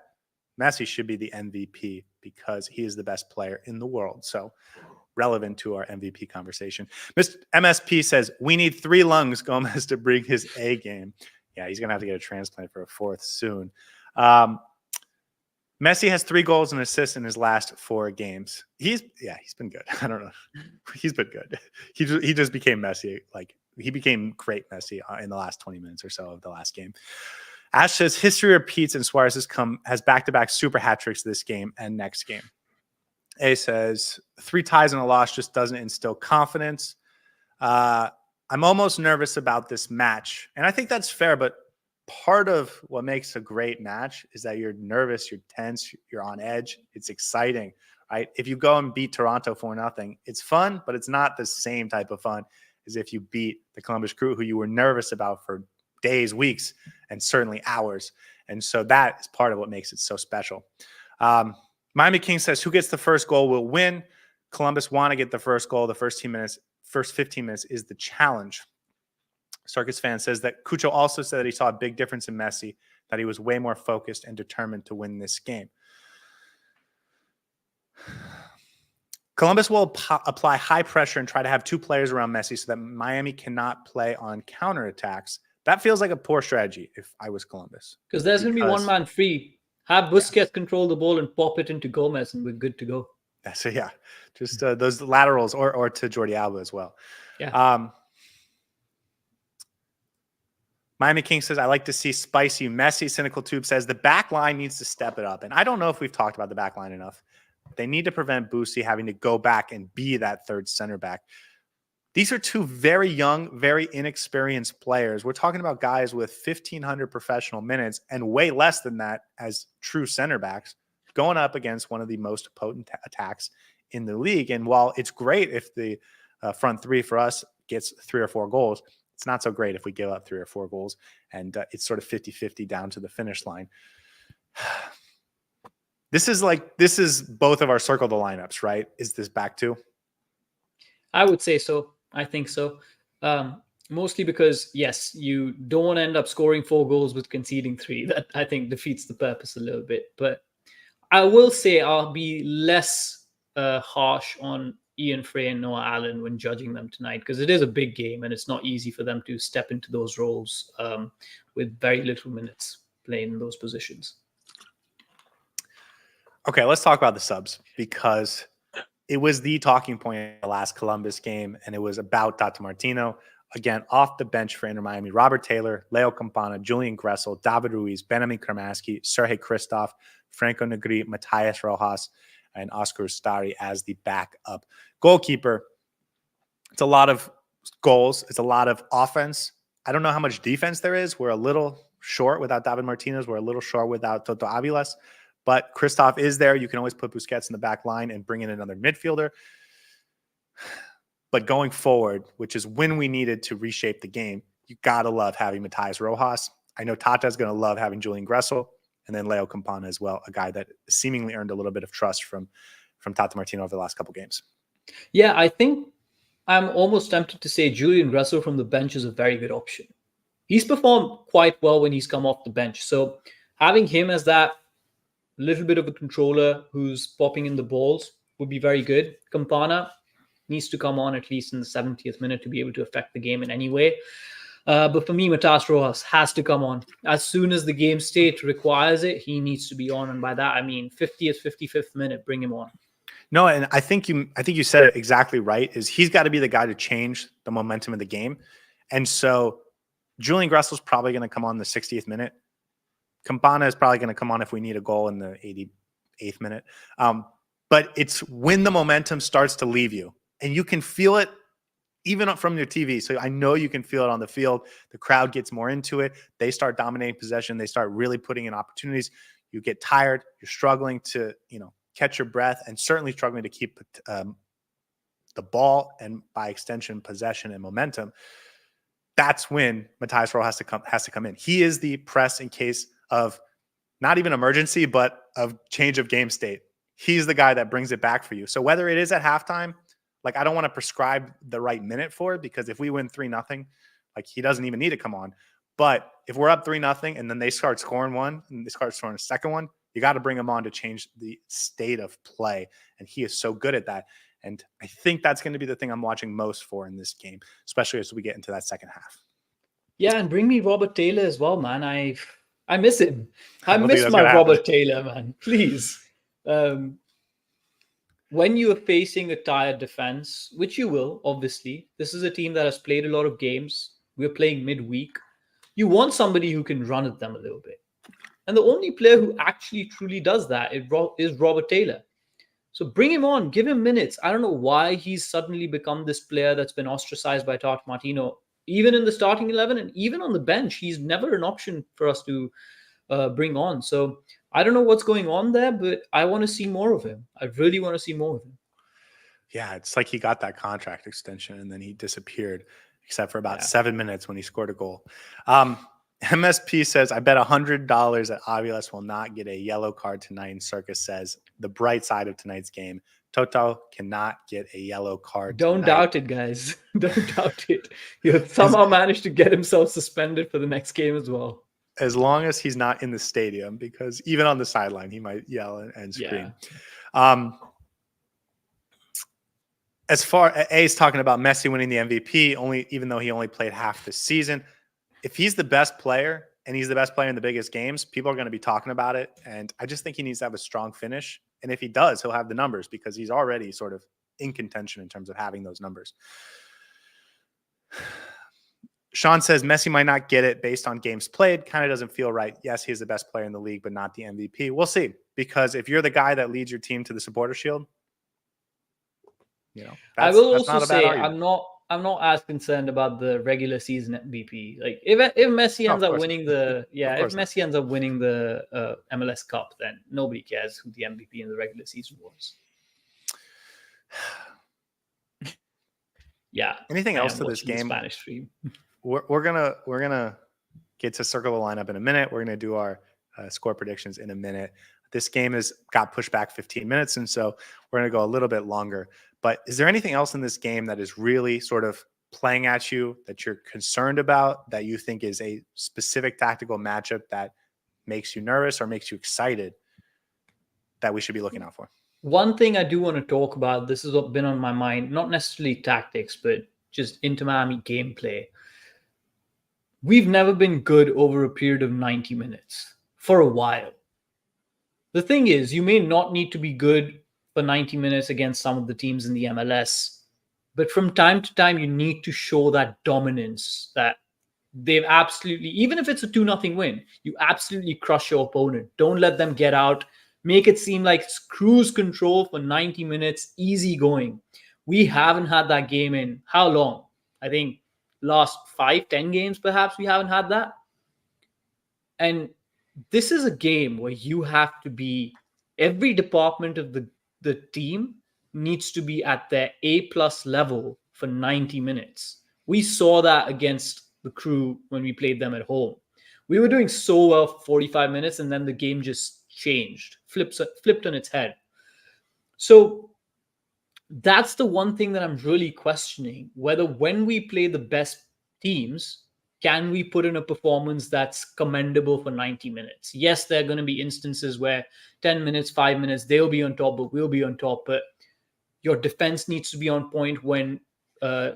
Messi should be the MVP because he is the best player in the world. So relevant to our MVP conversation. Mr. MSP says, we need 3 lungs, Gomez, to bring his A game. Yeah, he's going to have to get a transplant for a 4th soon. Messi has 3 goals and assists in his last 4 games. He's been good. I don't know. He's been good. He just became Messi. Like, he became great Messi in the last 20 minutes or so of the last game. Ash says history repeats and Suarez has back-to-back super hat tricks this game and next game. A says 3 ties and a loss just doesn't instill confidence. I'm almost nervous about this match. And I think that's fair, but part of what makes a great match is that you're nervous, you're tense, you're on edge. It's exciting, right? If you go and beat Toronto 4-0, it's fun, but it's not the same type of fun as if you beat the Columbus Crew, who you were nervous about for days, weeks, and certainly hours. And so that is part of what makes it so special. Miami King says, who gets the first goal will win. Columbus want to get the first goal. The first 15 minutes is the challenge. Circus fan says that Cucho also said that he saw a big difference in Messi, that he was way more focused and determined to win this game. Columbus will apply high pressure and try to have 2 players around Messi so that Miami cannot play on counterattacks. That feels like a poor strategy if I was Columbus. Because there's going to be one man free. Have Busquets control the ball and pop it into Gomez, and we're good to go. So, yeah, just those laterals or to Jordi Alba as well. Yeah. Miami King says, I like to see spicy Messi. Cynical Tube says the back line needs to step it up. And I don't know if we've talked about the back line enough. They need to prevent Boosie having to go back and be that third center back. These are 2 very young, very inexperienced players. We're talking about guys with 1,500 professional minutes and way less than that as true center backs going up against one of the most potent attacks in the league. And while it's great if the front 3 for us gets 3 or 4 goals, it's not so great if we give up 3 or 4 goals and it's sort of 50-50 down to the finish line. This is both of our circle the lineups, right? Is this back 2? I would say so. I think so. Mostly because, yes, you don't want to end up scoring 4 goals with conceding 3. That, I think, defeats the purpose a little bit. But I will say I'll be less harsh on Ian Frey and Noah Allen when judging them tonight, because it is a big game and it's not easy for them to step into those roles with very little minutes playing in those positions. Okay, let's talk about the subs, because it was the talking point in the last Columbus game, and it was about Tata Martino. Again, off the bench for Inter Miami, Robert Taylor, Leo Campana, Julian Gressel, David Ruiz, Benjamin Kramaski, Sergei Christoph, Franco Negri, Matthias Rojas, and Oscar Ustari as the backup goalkeeper. It's a lot of goals. It's a lot of offense. I don't know how much defense there is. We're a little short without David Martinez. We're a little short without Toto Aviles. But Christoph is there. You can always put Busquets in the back line and bring in another midfielder. But going forward, which is when we needed to reshape the game, you got to love having Matthias Rojas. I know Tata's going to love having Julian Gressel, and then Leo Campana as well, a guy that seemingly earned a little bit of trust from Tata Martino over the last couple games. Yeah, I think I'm almost tempted to say Julian Gressel from the bench is a very good option. He's performed quite well when he's come off the bench. So having him as that little bit of a controller who's popping in the balls would be very good. Campana needs to come on at least in the 70th minute to be able to affect the game in any way. But for me, Matthias Rojas has to come on. As soon as the game state requires it, he needs to be on. And by that, I mean 50th, 55th minute, bring him on. No, and I think you said it exactly right, is he's got to be the guy to change the momentum of the game. And so Julian Gressel's probably going to come on the 60th minute. Campana is probably going to come on if we need a goal in the 88th minute. But it's when the momentum starts to leave you, and you can feel it even from your TV. So I know you can feel it on the field. The crowd gets more into it. They start dominating possession. They start really putting in opportunities. You get tired. You're struggling to, catch your breath, and certainly struggling to keep the ball and by extension possession and momentum. That's when Matthias Rojas has to come in. He is the press in case of not even emergency, but of change of game state. He's the guy that brings it back for you. So whether it is at halftime, I don't want to prescribe the right minute for it, because if we win 3-0, he doesn't even need to come on. But if we're up 3-0 and then they start scoring one and they start scoring a second one, You got to bring him on to change the state of play. And he is so good at that. And I think that's going to be the thing I'm watching most for in this game, especially as we get into that second half. Yeah, and bring me Robert Taylor as well, man. I miss him. I don't think miss that's my gonna happen. Robert Taylor, man. Please. When you are facing a tired defense, which you will, obviously, this is a team that has played a lot of games. We're playing midweek. You want somebody who can run at them a little bit. And the only player who actually truly does that is Robert Taylor. So bring him on, give him minutes. I don't know why he's suddenly become this player that's been ostracized by Tata Martino. Even in the starting 11 and even on the bench, he's never an option for us to bring on. So I don't know what's going on there, but I want to see more of him. I really want to see more of him. Yeah, it's like he got that contract extension and then he disappeared, except for about 7 minutes when he scored a goal. MSP says, I bet $100 that Aviles will not get a yellow card tonight. And Circus says, the bright side of tonight's game, Toto cannot get a yellow card Don't tonight. doubt it, guys. Don't doubt it. He'll somehow manage to get himself suspended for the next game as well. As long as he's not in the stadium, because even on the sideline, he might yell and scream. Yeah. As far as A's talking about Messi winning the MVP, even though he only played half the season, if he's the best player and he's the best player in the biggest games, people are going to be talking about it. And I just think he needs to have a strong finish. And if he does, he'll have the numbers because he's already sort of in contention in terms of having those numbers. Sean says Messi might not get it based on games played. Kind of doesn't feel right. Yes, he's the best player in the league, but not the MVP. We'll see. Because if you're the guy that leads your team to the supporter shield, I will also say I'm not as concerned about the regular season MVP. Like if Messi ends up winning Messi ends up winning the MLS Cup, then nobody cares who the MVP in the regular season was. Yeah. Anything else to this game? Spanish stream. We're gonna get to circle the lineup in a minute. We're gonna do our score predictions in a minute. This game got pushed back 15 minutes, and so we're gonna go a little bit longer. But is there anything else in this game that is really sort of playing at you that you're concerned about, that you think is a specific tactical matchup that makes you nervous or makes you excited that we should be looking out for? One thing I do want to talk about, this has been on my mind, not necessarily tactics, but just Inter Miami gameplay. We've never been good over a period of 90 minutes for a while. The thing is, you may not need to be good for 90 minutes against some of the teams in the MLS. But from time to time, you need to show that dominance that they've absolutely, even if it's a 2-0 win, you absolutely crush your opponent. Don't let them get out. Make it seem like it's cruise control for 90 minutes, easy going. We haven't had that game in how long? I think last 5-10 games, perhaps we haven't had that. And this is a game where you have to be, every department of the team needs to be at their A+ level for 90 minutes. We saw that against the Crew when we played them at home. We were doing so well for 45 minutes and then the game just changed, flipped on its head. So that's the one thing that I'm really questioning, whether when we play the best teams, can we put in a performance that's commendable for 90 minutes? Yes, there are going to be instances where 10 minutes, 5 minutes, they'll be on top, but we'll be on top. But your defense needs to be on point when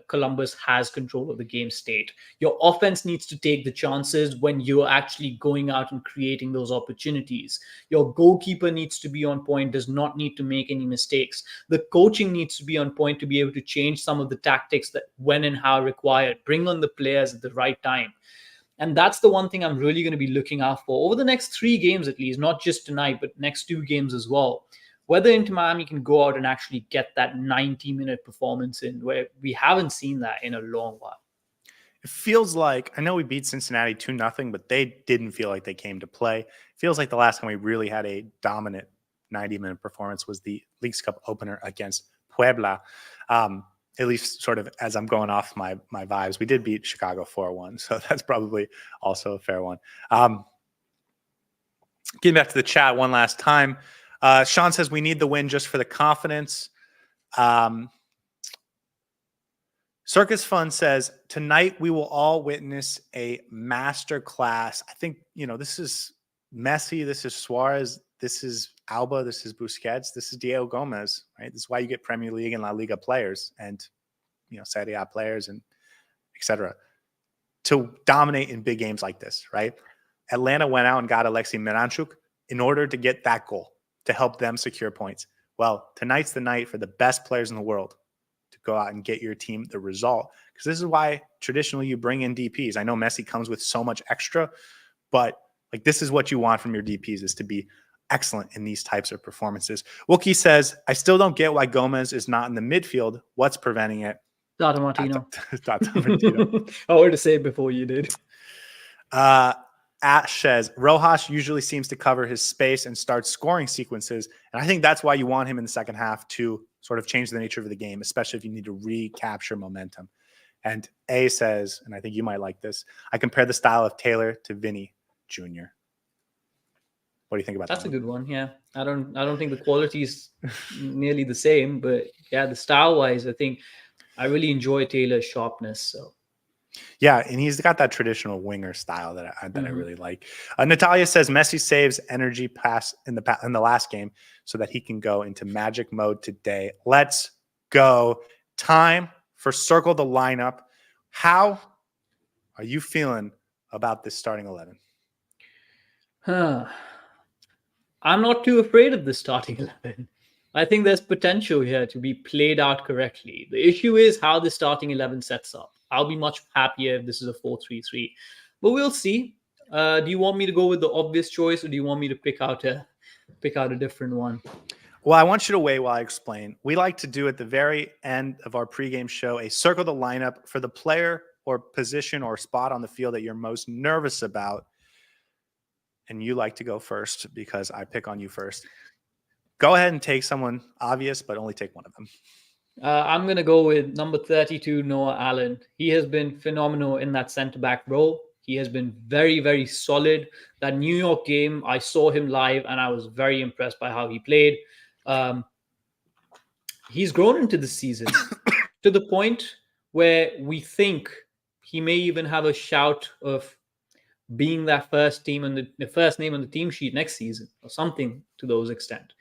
Columbus has control of the game state. Your offense needs to take the chances when you're actually going out and creating those opportunities. Your goalkeeper needs to be on point, does not need to make any mistakes. The coaching needs to be on point to be able to change some of the tactics that when and how required. Bring on the players at the right time. And that's the one thing I'm really going to be looking out for over the next 3 games at least, not just tonight, but next 2 games as well. Whether Inter Miami can go out and actually get that 90-minute performance in, where we haven't seen that in a long while. It feels like, I know we beat Cincinnati 2-0, but they didn't feel like they came to play. It feels like the last time we really had a dominant 90-minute performance was the Leagues Cup opener against Puebla. At least sort of as I'm going off my vibes. We did beat Chicago 4-1, so that's probably also a fair one. Getting back to the chat one last time. Sean says we need the win just for the confidence. Circus Fun says tonight we will all witness a master class. I think, this is Messi, this is Suarez. this is Alba, this is Busquets, this is Diego Gomez, right? This is why you get Premier League and La Liga players and, Serie A players and et cetera, to dominate in big games like this, right? Atlanta went out and got Alexei Miranchuk in order to get that goal, to help them secure points. Well, tonight's the night for the best players in the world to go out and get your team the result. Because this is why traditionally you bring in DPs. I know Messi comes with so much extra, but like this is what you want from your DPs, is to be excellent in these types of performances. Wookie says, I still don't get why Gomez is not in the midfield. What's preventing it? Tata Martino. Tata Martino. I wanted to say it before you did. Ash says, Rojas usually seems to cover his space and start scoring sequences. And I think that's why you want him in the second half to sort of change the nature of the game, especially if you need to recapture momentum. And A says, and I think you might like this, I compare the style of Taylor to Vinny Jr. What do you think about that? That's a good one. Yeah. I don't think the quality is nearly the same, but yeah, the style wise, I think I really enjoy Taylor's sharpness. So yeah, and he's got that traditional winger style that I really like. Natalia says Messi saves energy pass in the last game so that he can go into magic mode today. Let's go. Time for Circle the Lineup. How are you feeling about this starting 11? I'm not too afraid of the starting 11. I think there's potential here to be played out correctly. The issue is how the starting 11 sets up. I'll be much happier if this is a 4-3-3, but we'll see. Do you want me to go with the obvious choice, or do you want me to pick out a different one? Well, I want you to wait while I explain. We like to do at the very end of our pregame show a circle the lineup for the player or position or spot on the field that you're most nervous about. And you like to go first because I pick on you first. Go ahead and take someone obvious, but only take one of them. I'm going to go with number 32, Noah Allen. He has been phenomenal in that center-back role. He has been very, very solid. That New York game, I saw him live, and I was very impressed by how he played. He's grown into the season to the point where we think he may even have a shout of being that first team on the first name on the team sheet next season, or something to those extent.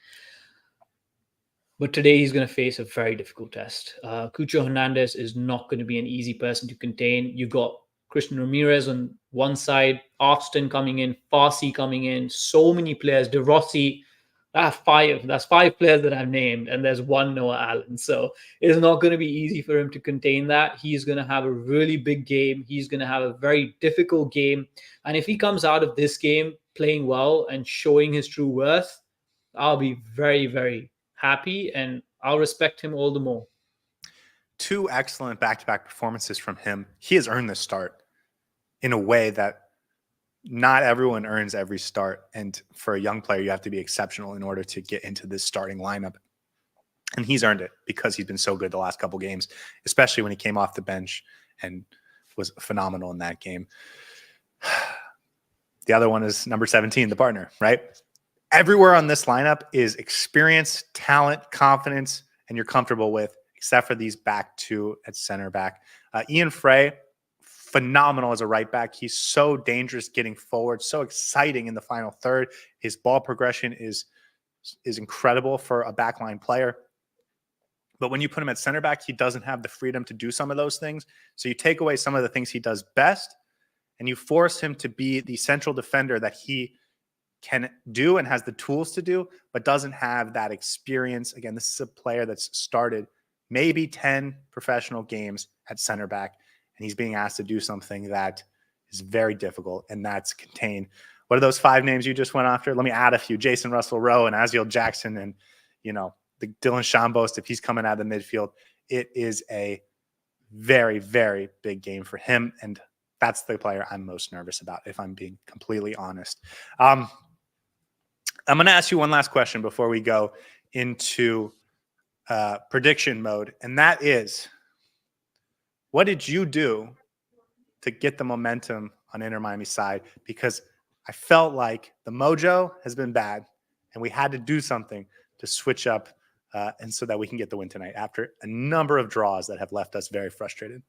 But today he's going to face a very difficult test. Cucho Hernandez is not going to be an easy person to contain. You've got Christian Ramirez on one side, Austin coming in, Farsi coming in, so many players, De Rossi. That's five players that I've named, and there's one Noah Allen. So it's not going to be easy for him to contain that. He's going to have a really big game. He's going to have a very difficult game. And if he comes out of this game playing well and showing his true worth, I'll be very, very happy, and I'll respect him all the more. Two excellent back-to-back performances from him. He has earned this start in a way that not everyone earns every start. And for a young player, you have to be exceptional in order to get into this starting lineup. And he's earned it because he's been so good the last couple games, especially when he came off the bench and was phenomenal in that game. The other one is number 17, the partner, right? Everywhere on this lineup is experience, talent, confidence, and you're comfortable with, except for these back two at center back. Ian Frey, phenomenal as a right back. He's so dangerous getting forward, so exciting in the final third. His ball progression is incredible for a backline player. But when you put him at center back, he doesn't have the freedom to do some of those things. So you take away some of the things he does best, and you force him to be the central defender that he can do and has the tools to do, but doesn't have that experience. Again, this is a player that's started maybe 10 professional games at center back, and he's being asked to do something that is very difficult, and that's contain. What are those 5 names you just went after? Let me add a few. Jason Russell-Rowe and Aziel Jackson and, the Dylan Shambost, if he's coming out of the midfield. It is a very, very big game for him, and that's the player I'm most nervous about, if I'm being completely honest. I'm going to ask you one last question before we go into prediction mode, and that is, what did you do to get the momentum on Inter Miami's side? Because I felt like the mojo has been bad, and we had to do something to switch up and so that we can get the win tonight after a number of draws that have left us very frustrated.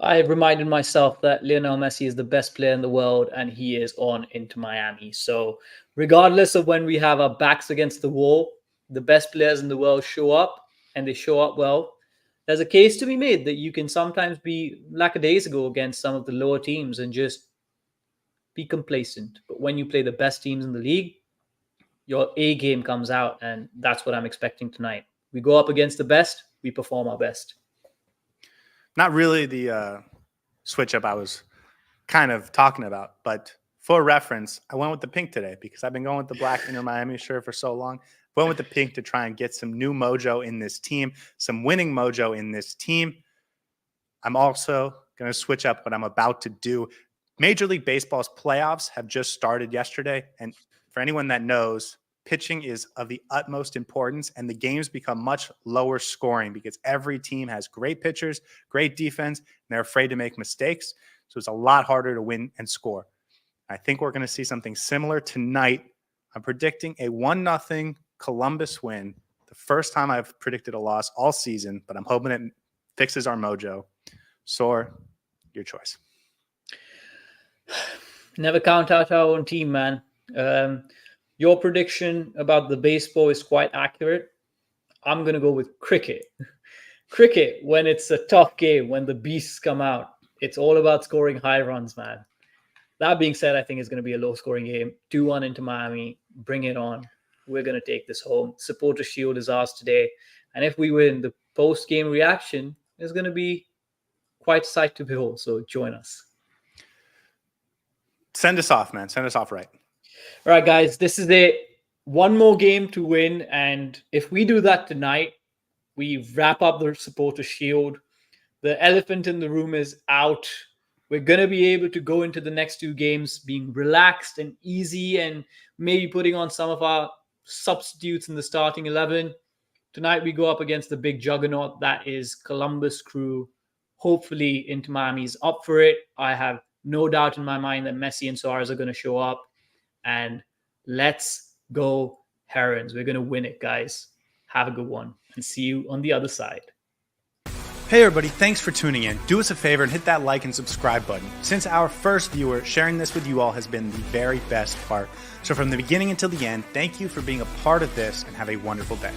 I reminded myself that Lionel Messi is the best player in the world and he is on Inter Miami. So, regardless of when we have our backs against the wall, the best players in the world show up and they show up well. There's a case to be made that you can sometimes be lackadaisical against some of the lower teams and just be complacent. But when you play the best teams in the league, your A game comes out, and that's what I'm expecting tonight. We go up against the best, we perform our best. Not really the switch up I was kind of talking about, but for reference, I went with the pink today because I've been going with the black Inter Miami shirt for so long. Went with the pink to try and get some new mojo in this team, some winning mojo in this team. I'm also going to switch up what I'm about to do. Major League Baseball's playoffs have just started yesterday, and for anyone that knows, pitching is of the utmost importance, and the games become much lower scoring because every team has great pitchers, great defense, and they're afraid to make mistakes. So it's a lot harder to win and score. I think we're going to see something similar tonight. I'm predicting a 1-0 Columbus win. The first time I've predicted a loss all season, but I'm hoping it fixes our mojo. Saur, your choice. Never count out our own team, man. Your prediction about the baseball is quite accurate. I'm going to go with cricket. Cricket, when it's a tough game, when the beasts come out, it's all about scoring high runs, man. That being said, I think it's going to be a low-scoring game. 2-1 into Miami. Bring it on. We're going to take this home. Supporter Shield is ours today. And if we win, the post-game reaction is going to be quite a sight to behold. So join us. Send us off, man. Send us off right. All right, guys. This is one more game to win. And if we do that tonight, we wrap up the Supporter Shield. The elephant in the room is out. We're going to be able to go into the next 2 games being relaxed and easy and maybe putting on some of our substitutes in the starting 11. Tonight, we go up against the big juggernaut that is Columbus Crew. Hopefully, Inter Miami's up for it. I have no doubt in my mind that Messi and Suarez are going to show up. And let's go Herons. We're going to win it, guys. Have a good one. And see you on the other side. Hey everybody, thanks for tuning in. Do us a favor and hit that like and subscribe button. Since our first viewer, sharing this with you all has been the very best part. So from the beginning until the end, thank you for being a part of this and have a wonderful day.